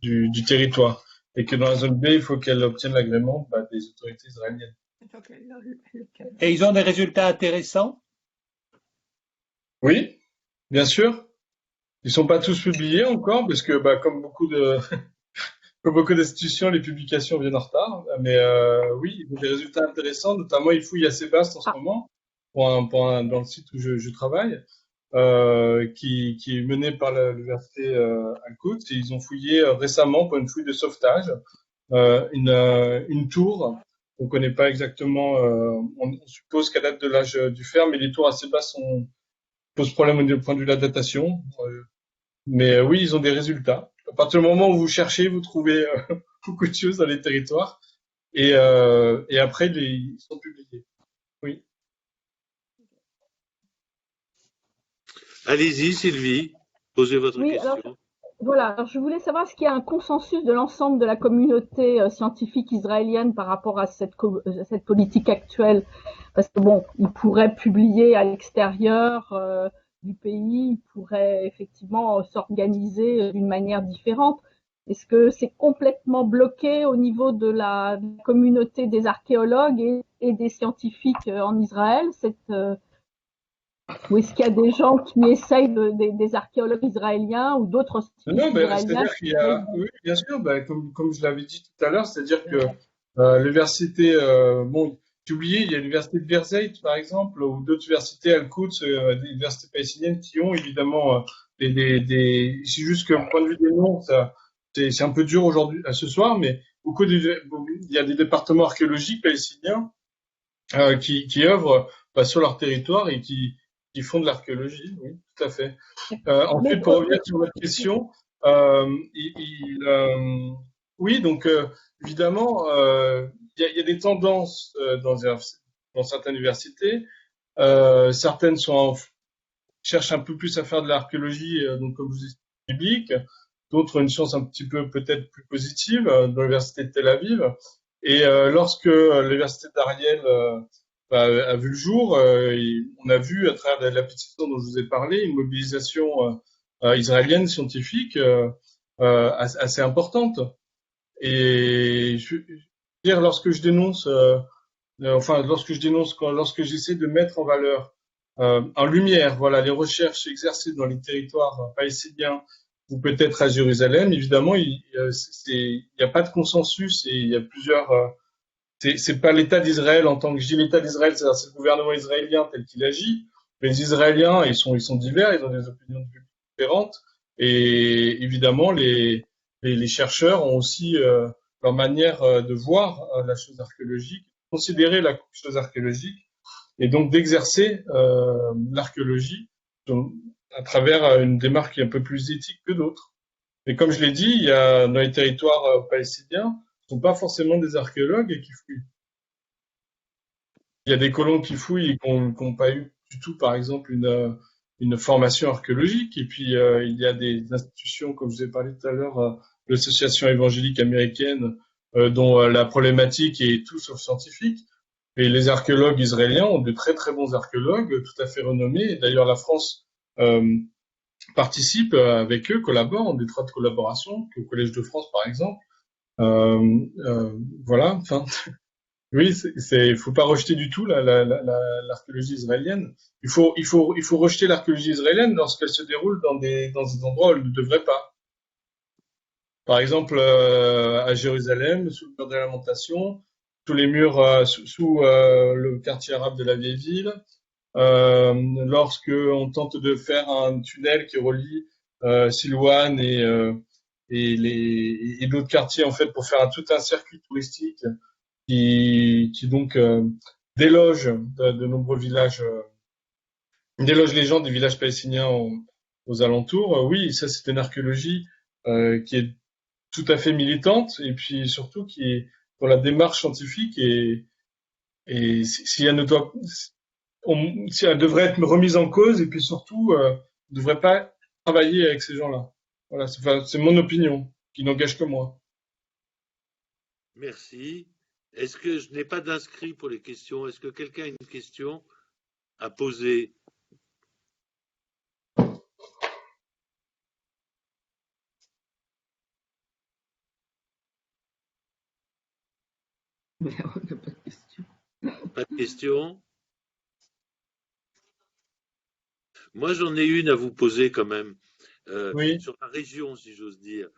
du territoire. Et que dans la zone B, il faut qu'elle obtienne l'agrément des autorités israéliennes. Et ils ont des résultats intéressants? Oui, bien sûr. Ils sont pas tous publiés encore, parce que comme beaucoup d'institutions, les publications viennent en retard. Mais oui, ils ont des résultats intéressants. Notamment, ils fouillent assez vaste en ce moment dans le site où je travaille, qui est mené par l'université Al-Quds. Et ils ont fouillé récemment pour une fouille de sauvetage une tour. On connaît pas exactement. On suppose qu'elle date de l'âge du fer, mais les tours assez basses posent problème du point de vue de la datation. Mais oui, ils ont des résultats. À partir du moment où vous cherchez, vous trouvez beaucoup de choses dans les territoires. Et après, ils sont publiés. Oui. Allez-y, Sylvie. Posez votre question. Alors, voilà. Alors, je voulais savoir s'il y a un consensus de l'ensemble de la communauté scientifique israélienne par rapport à cette politique actuelle. Parce que bon, ils pourraient publier à l'extérieur du pays, ils pourraient effectivement s'organiser d'une manière différente. Est-ce que c'est complètement bloqué au niveau de la communauté des archéologues et des scientifiques en Israël, Ou est-ce qu'il y a des gens qui essayent, des archéologues israéliens ou d'autres Non, israéliens? c'est-à-dire qu'il y a, oui, bien sûr, comme je l'avais dit tout à l'heure, c'est-à-dire que l'université, bon, j'ai oublié, il y a l'université de Birzeit, par exemple, ou d'autres universités, Al-Quds, des universités palestiniennes qui ont évidemment c'est juste que, au point de vue des noms, c'est un peu dur aujourd'hui, ce soir, mais il y a des départements archéologiques palestiniens qui œuvrent sur leur territoire et qui font de l'archéologie, oui, tout à fait. Ensuite, pour revenir sur votre question, oui, donc évidemment, il y a des tendances dans certaines universités. Certaines cherchent un peu plus à faire de l'archéologie, donc comme je vous dis, biblique. D'autres une chance un petit peu peut-être plus positive dans l'université de Tel Aviv. Et lorsque l'université d'Ariel a vu le jour, on a vu à travers la pétition dont je vous ai parlé une mobilisation israélienne scientifique assez importante. Et je veux dire, lorsque j'essaie de mettre en valeur, en lumière, voilà, les recherches exercées dans les territoires palestiniens ou peut-être à Jérusalem, évidemment, il y a pas de consensus et il y a plusieurs. C'est pas l'État d'Israël en tant que je dis l'État d'Israël, c'est le gouvernement israélien tel qu'il agit. Mais les Israéliens, ils sont divers, ils ont des opinions différentes. Et évidemment, les chercheurs ont aussi leur manière de voir la chose archéologique, considérer la chose archéologique, et donc d'exercer l'archéologie à travers une démarche qui est un peu plus éthique que d'autres. Et comme je l'ai dit, il y a dans les territoires palestiniens, ne sont pas forcément des archéologues et qui fouillent. Il y a des colons qui fouillent et qui n'ont pas eu du tout, par exemple, une formation archéologique. Et puis, il y a des institutions, comme je vous ai parlé tout à l'heure, l'association évangélique américaine, dont la problématique est tout sauf scientifique. Et les archéologues israéliens ont de très très bons archéologues, tout à fait renommés. Et d'ailleurs, la France participe avec eux, collabore, en étroite collaboration, au Collège de France, par exemple. Voilà, enfin, oui, faut pas rejeter du tout l'archéologie israélienne. Il faut rejeter l'archéologie israélienne lorsqu'elle se déroule dans des endroits où elle ne devrait pas. Par exemple, à Jérusalem, sous le mur de la Lamentation, sous les murs, sous le quartier arabe de la vieille ville, lorsque on tente de faire un tunnel qui relie Silouane et d'autres quartiers en fait pour faire tout un circuit touristique qui donc déloge de nombreux villages, déloge les gens des villages palestiniens aux alentours. Oui, ça c'est une archéologie qui est tout à fait militante et puis surtout qui est dans la démarche scientifique et si elle devrait être remise en cause et puis surtout ne devrait pas travailler avec ces gens-là. Voilà, c'est mon opinion, qui n'engage que moi. Merci. Est-ce que je n'ai pas d'inscrit pour les questions? Est-ce que quelqu'un a une question à poser? Mais on n'a pas de question. Pas de question? Moi, j'en ai une à vous poser quand même. Oui. Sur la région, si j'ose dire,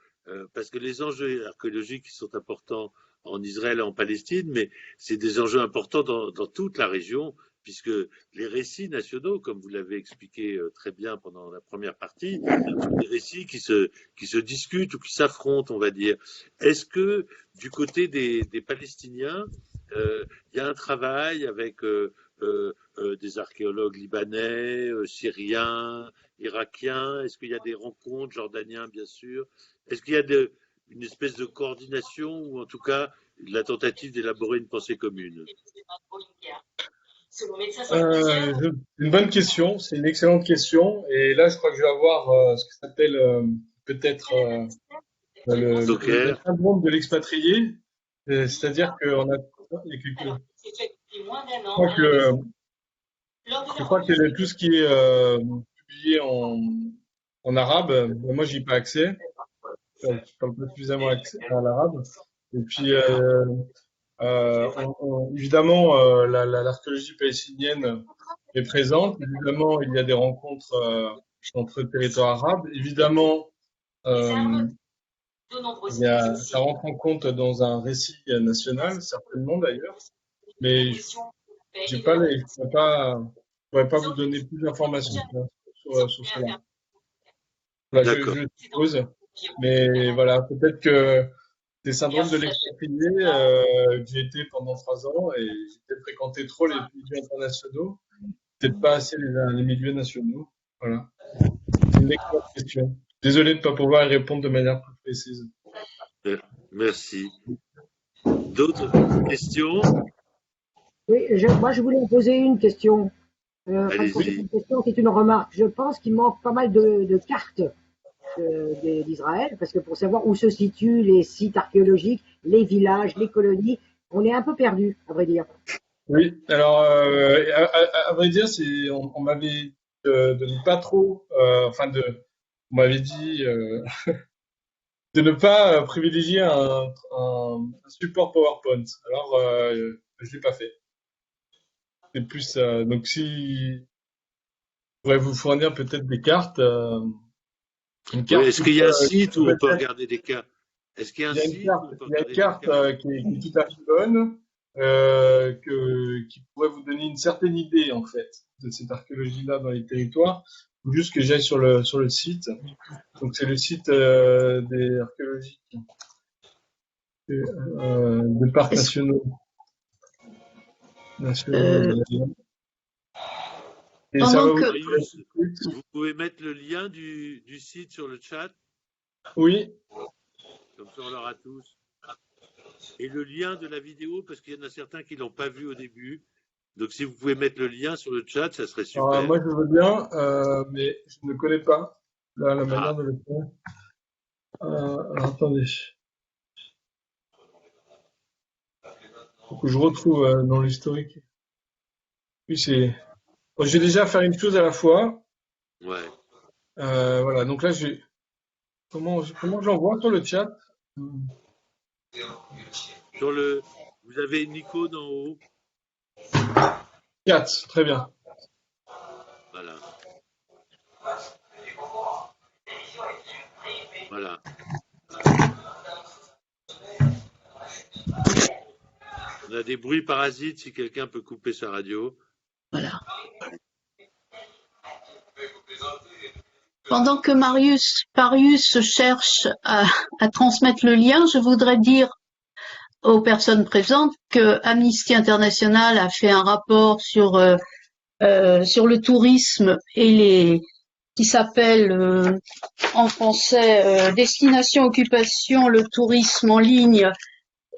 parce que les enjeux archéologiques sont importants en Israël et en Palestine, mais c'est des enjeux importants dans toute la région, puisque les récits nationaux, comme vous l'avez expliqué très bien pendant la première partie, sont des récits qui se discutent ou qui s'affrontent, on va dire. Est-ce que du côté des Palestiniens, il y a un travail avec des archéologues libanais, syriens, irakiens? Est-ce qu'il y a des rencontres, jordaniens bien sûr? Est-ce qu'il y a une espèce de coordination ou en tout cas la tentative d'élaborer une pensée commune? C'est une bonne question, c'est une excellente question. Et là, je crois que je vais avoir ce qui s'appelle peut-être le syndrome de l'expatrié. C'est-à-dire qu'on a je crois que tout ce qui est publié en arabe, moi j'y ai pas accès. Je parle pas suffisamment à l'arabe. Et puis évidemment l'archéologie palestinienne est présente. Évidemment, il y a des rencontres entre territoires arabes. Évidemment, ça rentre en compte dans un récit national, certainement d'ailleurs, mais je pourrais pas vous donner plus d'informations sur cela. Voilà, je suppose, mais voilà, peut-être que des syndromes de l'expatrié, j'ai été pendant 3 ans et j'ai peut-être fréquenté trop les milieux internationaux, peut-être pas assez les milieux nationaux. Voilà. C'est une excellente question. Désolé de ne pas pouvoir y répondre de manière plus précise. Merci. D'autres questions? Oui, moi je voulais poser une question. Allez-y. Une question qui est une remarque. Je pense qu'il manque pas mal de cartes d'Israël, parce que pour savoir où se situent les sites archéologiques, les villages, les colonies, on est un peu perdu, à vrai dire. Oui, alors à vrai dire, on m'avait dit de ne pas trop, on m'avait dit de ne pas privilégier un support PowerPoint. Alors je l'ai pas fait. C'est plus donc si je pourrais vous fournir peut-être des cartes. Est-ce qu'il y a un site où on peut regarder des cartes? Est-ce qu'il y a un site Il y a une carte qui est tout à fait bonne, qui pourrait vous donner une certaine idée en fait de cette archéologie-là dans les territoires. Il faut juste que j'aille sur le site. Donc c'est le site des archéologiques des parcs nationaux. Et ça va vous pouvez mettre le lien du site sur le chat? Oui. Comme ça, on l'aura tous. Et le lien de la vidéo, parce qu'il y en a certains qui ne l'ont pas vu au début. Donc, si vous pouvez mettre le lien sur le chat, ça serait super. Alors, moi, je veux bien, mais je ne connais pas la manière de le faire. Alors, attendez. Faut que je retrouve dans l'historique. Oui, c'est... Bon, j'ai déjà faire une chose à la fois. Ouais. Voilà, donc là, comment j'envoie sur le chat? Vous avez une icône en haut. 4, très bien. Voilà. Voilà. On a des bruits parasites, si quelqu'un peut couper sa radio. Voilà. Pendant que Marius cherche à transmettre le lien, je voudrais dire aux personnes présentes que Amnesty International a fait un rapport sur le tourisme et qui s'appelle en français Destination Occupation, le tourisme en ligne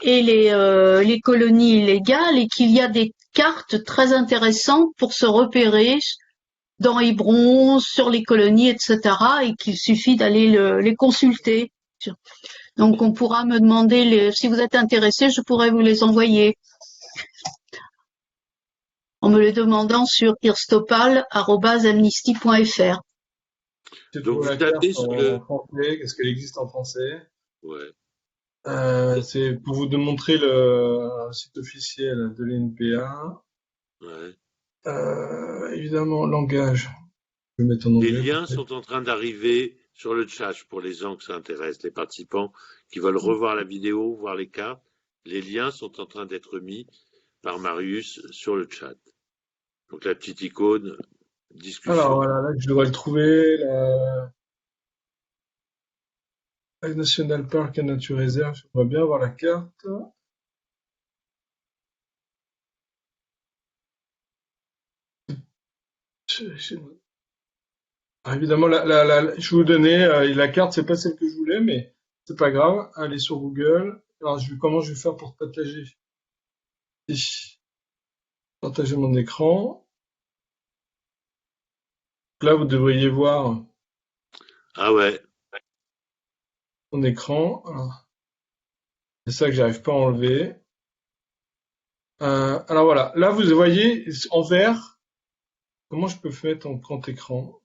et les colonies illégales, et qu'il y a des cartes très intéressantes pour se repérer dans Hébron, sur les colonies, etc., et qu'il suffit d'aller les consulter. Donc, on pourra me demander, si vous êtes intéressé, je pourrais vous les envoyer. En me les demandant sur irstopal@amnesty.fr. Donc, vous tapez sur le français, est-ce qu'elle existe en français? Ouais. C'est pour vous démontrer le site officiel de l'INPA. Ouais. Évidemment, langage. Je vais mettre en anglais. Les liens sont en train d'arriver sur le chat pour les gens que ça intéresse, les participants qui veulent revoir la vidéo, voir les cartes. Les liens sont en train d'être mis par Marius sur le chat. Donc la petite icône, discussion. Alors voilà, là je devrais le trouver. La National Park et Nature Réserve, j'aimerais bien avoir la carte. Ah, évidemment, je vais vous donner la carte, c'est pas celle que je voulais, mais c'est pas grave. Allez sur Google. Alors, comment je vais faire pour partager? Partager mon écran. Là, vous devriez voir. Ah ouais. Mon écran. C'est ça que j'arrive pas à enlever. Alors voilà. Là, vous voyez en vert. Comment je peux mettre en grand écran?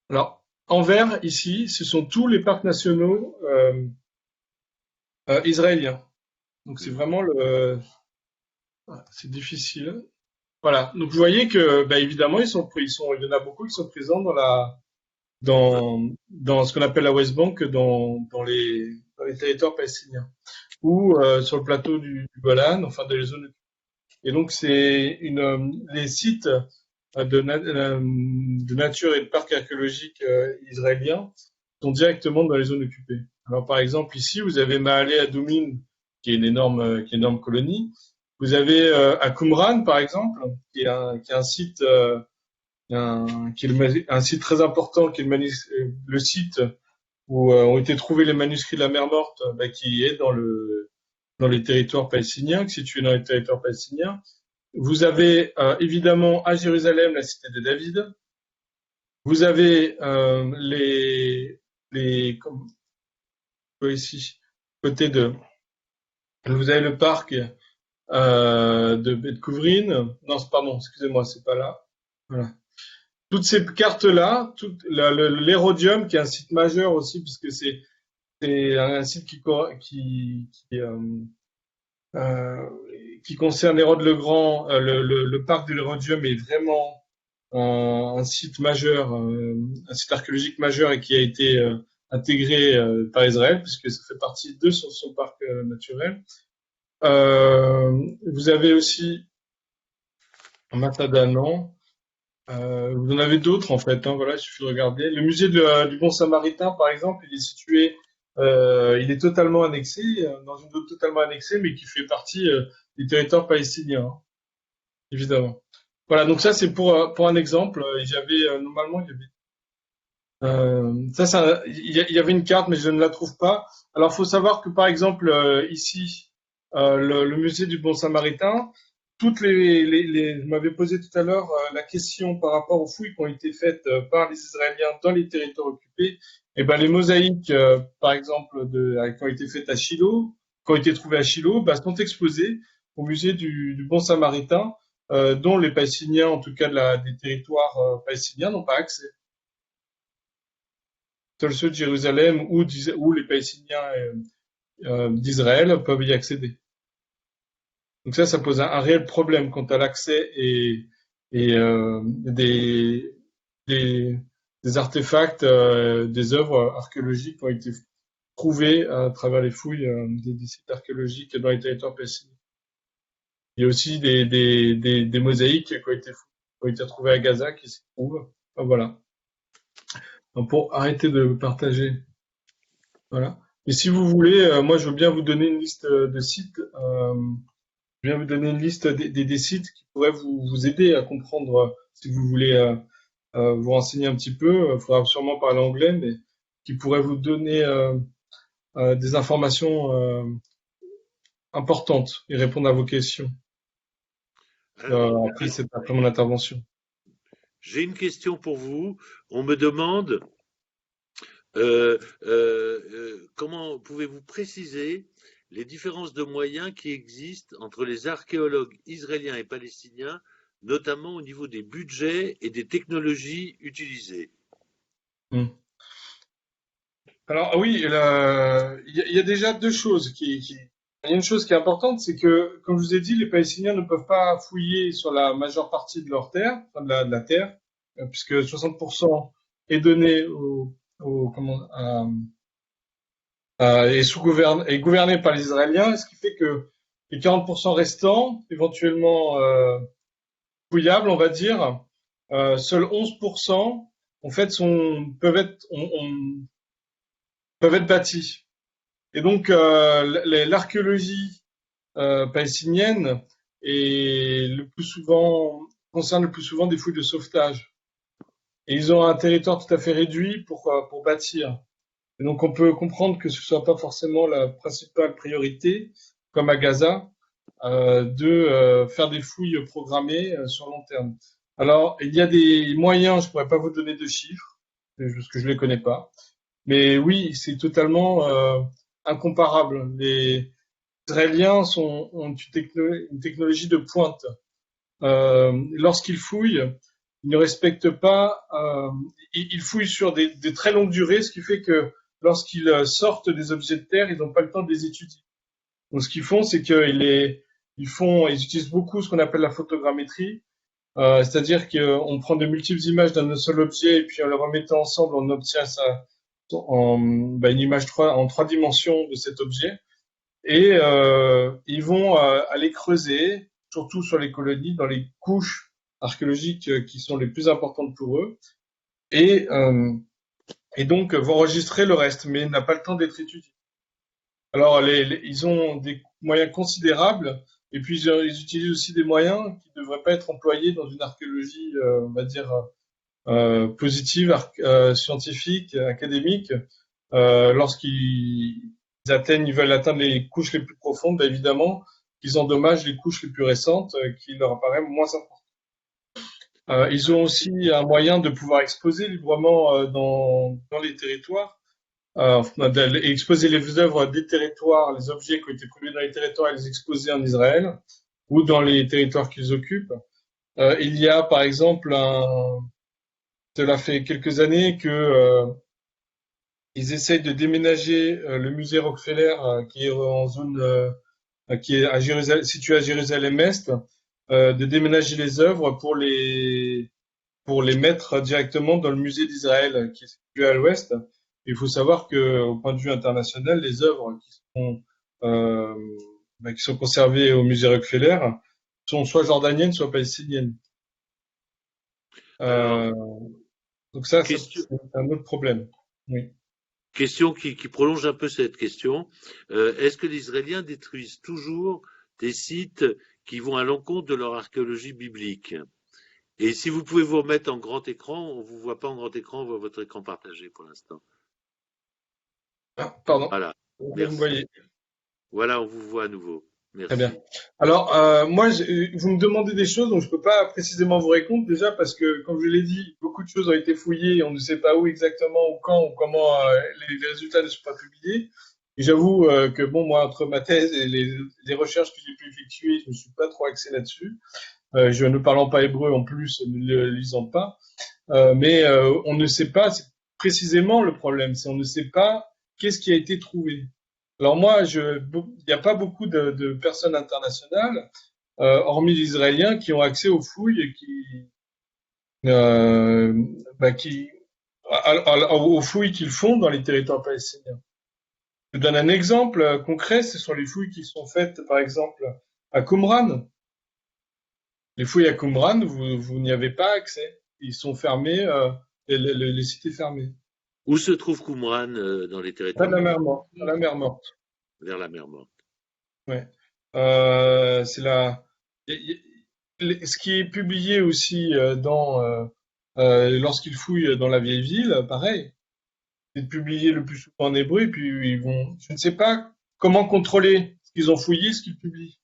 Alors, en vert, ici, ce sont tous les parcs nationaux israéliens. Donc, c'est vraiment c'est difficile. Voilà. Donc vous voyez que, évidemment, il y en a beaucoup qui sont présents dans ce qu'on appelle la West Bank, dans les territoires palestiniens, ou sur le plateau du Golan, enfin dans les zones. Et donc c'est les sites de nature et de parcs archéologiques israéliens sont directement dans les zones occupées. Alors par exemple ici vous avez Ma'ale Adumim, qui est une énorme colonie. Vous avez à Qumran par exemple, qui est un site un site très important, qui est le site où ont été trouvés les manuscrits de la Mer Morte, qui est dans les territoires palestiniens, situé dans les territoires palestiniens. Vous avez évidemment à Jérusalem la cité de David. Vous avez ici côté de, vous avez le parc de Bet Kouvrin. Non, pardon, excusez-moi, c'est pas là. Voilà. Toutes ces cartes-là, l'Hérodium, qui est un site majeur aussi, puisque c'est un site qui concerne Hérode le Grand. Le parc de l'Hérodium est vraiment un site majeur, un site archéologique majeur, et qui a été intégré par Israël, puisque ça fait partie de son parc naturel. Vous avez aussi Matadanan. Vous en avez d'autres en fait, voilà, il suffit de regarder. Le musée du Bon Samaritain, par exemple, il est situé, il est totalement annexé, dans une zone totalement annexée, mais qui fait partie du territoire palestinien, évidemment. Voilà, donc ça c'est pour un exemple. Il y avait il y avait une carte, mais je ne la trouve pas. Alors, faut savoir que par exemple ici, le musée du Bon Samaritain. Vous m'avez posé tout à l'heure la question par rapport aux fouilles qui ont été faites par les Israéliens dans les territoires occupés. Et les mosaïques, par exemple, qui ont été faites à Shiloh, qui ont été trouvées à Shiloh, sont exposées au musée du Bon Samaritain, dont les Palestiniens, en tout cas des territoires palestiniens, n'ont pas accès. Seuls ceux de Jérusalem ou les Palestiniens d'Israël peuvent y accéder. Donc ça pose un réel problème quant à l'accès et des artefacts, des œuvres archéologiques qui ont été trouvées à travers les fouilles des sites archéologiques dans les territoires palestiniens. Il y a aussi des mosaïques qui ont été retrouvées à Gaza qui s'y trouvent. Enfin, voilà. Donc, pour arrêter de partager. Voilà. Et si vous voulez, moi je veux bien vous donner une liste de sites. Je viens vous donner une liste des sites qui pourraient vous aider à comprendre, si vous voulez vous renseigner un petit peu. Il faudra sûrement parler anglais, mais qui pourraient vous donner des informations importantes et répondre à vos questions. Après mon intervention. J'ai une question pour vous. On me demande comment pouvez-vous préciser les différences de moyens qui existent entre les archéologues israéliens et palestiniens, notamment au niveau des budgets et des technologies utilisées. Alors oui, il y a déjà deux choses. Il y a une chose qui est importante, c'est que, comme je vous ai dit, les Palestiniens ne peuvent pas fouiller sur la majeure partie de leur terre, enfin de la terre, puisque 60% est donné est gouverné par les Israéliens, ce qui fait que les 40% restants, éventuellement fouillables, on va dire, seuls 11% en fait peuvent être bâtis. Et donc l'archéologie palestinienne concerne le plus souvent des fouilles de sauvetage. Et ils ont un territoire tout à fait réduit pour bâtir. Et donc on peut comprendre que ce soit pas forcément la principale priorité, comme à Gaza, de faire des fouilles programmées sur long terme. Alors il y a des moyens, je pourrais pas vous donner de chiffres, parce que je les connais pas. Mais oui, c'est totalement incomparable. Les Israéliens ont une technologie de pointe. Lorsqu'ils fouillent, ils ne respectent pas. Ils fouillent sur des très longues durées, ce qui fait que lorsqu'ils sortent des objets de terre, ils n'ont pas le temps de les étudier. Donc, ce qu'ils font, c'est qu'ils utilisent beaucoup ce qu'on appelle la photogrammétrie, C'est-à-dire qu'on prend de multiples images d'un seul objet et puis en les remettant ensemble, on obtient une image en 3 dimensions de cet objet. Et ils vont aller creuser, surtout sur les colonies, dans les couches archéologiques qui sont les plus importantes pour eux, et donc vont enregistrer le reste, mais n'a pas le temps d'être étudié. Alors, ils ont des moyens considérables, et puis ils utilisent aussi des moyens qui ne devraient pas être employés dans une archéologie, on va dire, positive, scientifique, académique. Lorsqu'ils veulent atteindre les couches les plus profondes, bah, évidemment, qu'ils endommagent les couches les plus récentes, qui leur apparaissent moins importantes. Ils ont aussi un moyen de pouvoir exposer librement dans les territoires. Exposer les œuvres des territoires, les objets qui ont été produits dans les territoires et les exposer en Israël ou dans les territoires qu'ils occupent. Il y a par exemple cela fait quelques années que ils essayent de déménager le musée Rockefeller qui est en zone qui est à Jérusalem, situé à Jérusalem-Est, de déménager les œuvres pour les mettre directement dans le musée d'Israël qui est situé à l'ouest. Il faut savoir que, au point de vue international, les œuvres qui sont conservées au musée Rockefeller sont soit jordaniennes, soit palestiniennes. Donc ça, c'est un autre problème. Oui. Question qui prolonge un peu cette question. Est-ce que les Israéliens détruisent toujours des sites qui vont à l'encontre de leur archéologie biblique? Et si vous pouvez vous remettre en grand écran, on ne vous voit pas en grand écran, on voit votre écran partagé pour l'instant. Ah, pardon. Voilà. Vous voyez. Voilà, on vous voit à nouveau. Merci. Très bien. Alors, moi, vous me demandez des choses dont je ne peux pas précisément vous répondre déjà parce que, comme je l'ai dit, beaucoup de choses ont été fouillées et on ne sait pas où exactement, ou quand, ou comment les résultats ne sont pas publiés. Et j'avoue que, bon, moi, entre ma thèse et les recherches que j'ai pu effectuer, je ne me suis pas trop axé là-dessus. Je ne parlant pas hébreu en plus, ne le lisant pas. Mais on ne sait pas, c'est précisément le problème, c'est on ne sait pas qu'est-ce qui a été trouvé. Alors moi, il n'y a pas beaucoup de personnes internationales, hormis les Israéliens, qui ont accès aux fouilles et aux fouilles qu'ils font dans les territoires palestiniens. Je donne un exemple concret, ce sont les fouilles qui sont faites, par exemple, à Qumran. Les fouilles à Qumran, vous n'y avez pas accès. Ils sont fermés, les cités fermées. Où se trouve Qumran dans les territoires? À la mer Morte. À la mer Morte. Vers la mer Morte. Ouais. C'est ce qui est publié aussi lorsqu'ils fouillent dans la vieille ville, pareil. C'est publié le plus souvent en hébreu, et puis je ne sais pas comment contrôler ce qu'ils ont fouillé, ce qu'ils publient.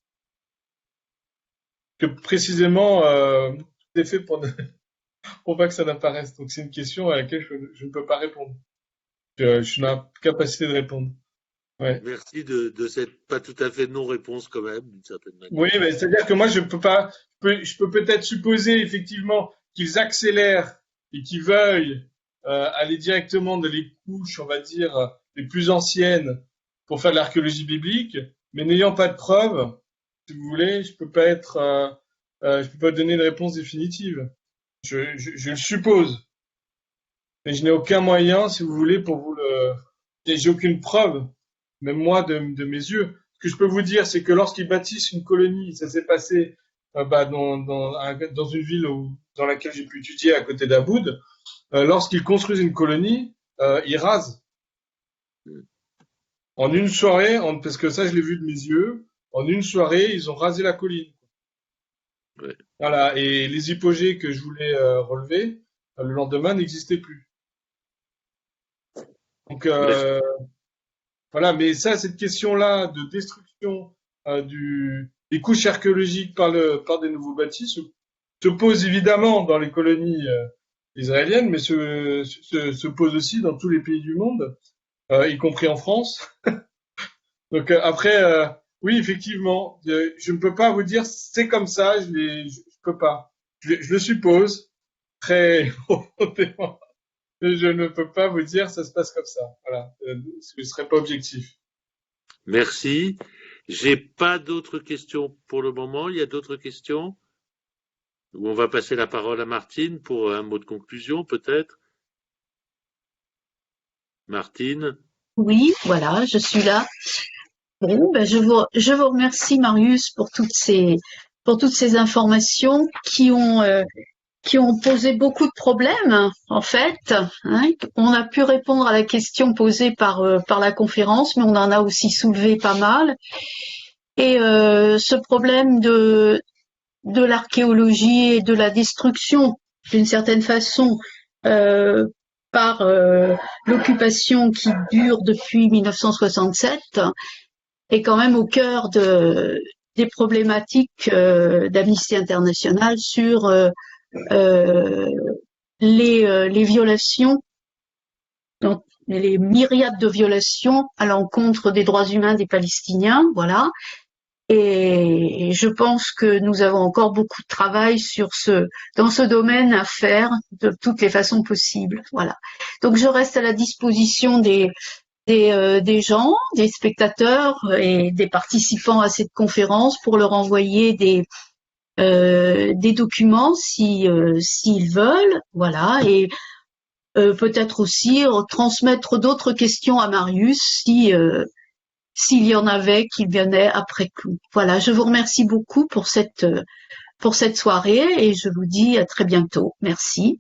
Que précisément, tout est fait pour pas que ça n'apparaisse. Donc c'est une question à laquelle je ne peux pas répondre. Je suis dans la capacité de répondre. Ouais. Merci de cette pas tout à fait non-réponse quand même, d'une certaine manière. Oui, mais c'est-à-dire que moi je peux peut-être supposer effectivement qu'ils accélèrent et qu'ils veuillent aller directement dans les couches, on va dire, les plus anciennes pour faire de l'archéologie biblique, mais n'ayant pas de preuves, si vous voulez, je peux pas donner une réponse définitive. Je le suppose. Mais je n'ai aucun moyen, si vous voulez, pour vous j'ai aucune preuve, même moi, de mes yeux. Ce que je peux vous dire, c'est que lorsqu'ils bâtissent une colonie, ça s'est passé dans une ville dans laquelle j'ai pu étudier à côté d'Aboud, lorsqu'ils construisent une colonie, ils rasent. En une soirée, parce que ça je l'ai vu de mes yeux, en une soirée, ils ont rasé la colline. Ouais. Voilà, et les hypogées que je voulais relever, le lendemain n'existaient plus. Donc voilà, mais ça, cette question-là de destruction des couches archéologiques par des nouveaux bâtis se pose évidemment dans les colonies israéliennes, mais se pose aussi dans tous les pays du monde, y compris en France. Donc après, oui, effectivement, je ne peux pas vous dire c'est comme ça, je peux pas. Je le suppose très profondément. Mais je ne peux pas vous dire ça se passe comme ça. Voilà, ce ne serait pas objectif. Merci. J'ai pas d'autres questions pour le moment. Il y a d'autres questions? On va passer la parole à Martine pour un mot de conclusion, peut-être. Martine. Oui, voilà, je suis là. Bon, ben je vous remercie, Marius, pour toutes ces informations qui ont posé beaucoup de problèmes, en fait. Hein. On a pu répondre à la question posée par la conférence, mais on en a aussi soulevé pas mal. Et ce problème de l'archéologie et de la destruction, d'une certaine façon, par l'occupation qui dure depuis 1967, est quand même au cœur des problématiques d'Amnesty International sur les violations, donc les myriades de violations à l'encontre des droits humains des Palestiniens, voilà. Et je pense que nous avons encore beaucoup de travail dans ce domaine à faire de toutes les façons possibles, voilà. Donc je reste à la disposition des gens, des spectateurs et des participants à cette conférence pour leur envoyer des documents s'ils veulent, voilà, et peut-être aussi transmettre d'autres questions à Marius s'il y en avait qui venaient après coup. Voilà, je vous remercie beaucoup pour cette soirée et je vous dis à très bientôt. Merci.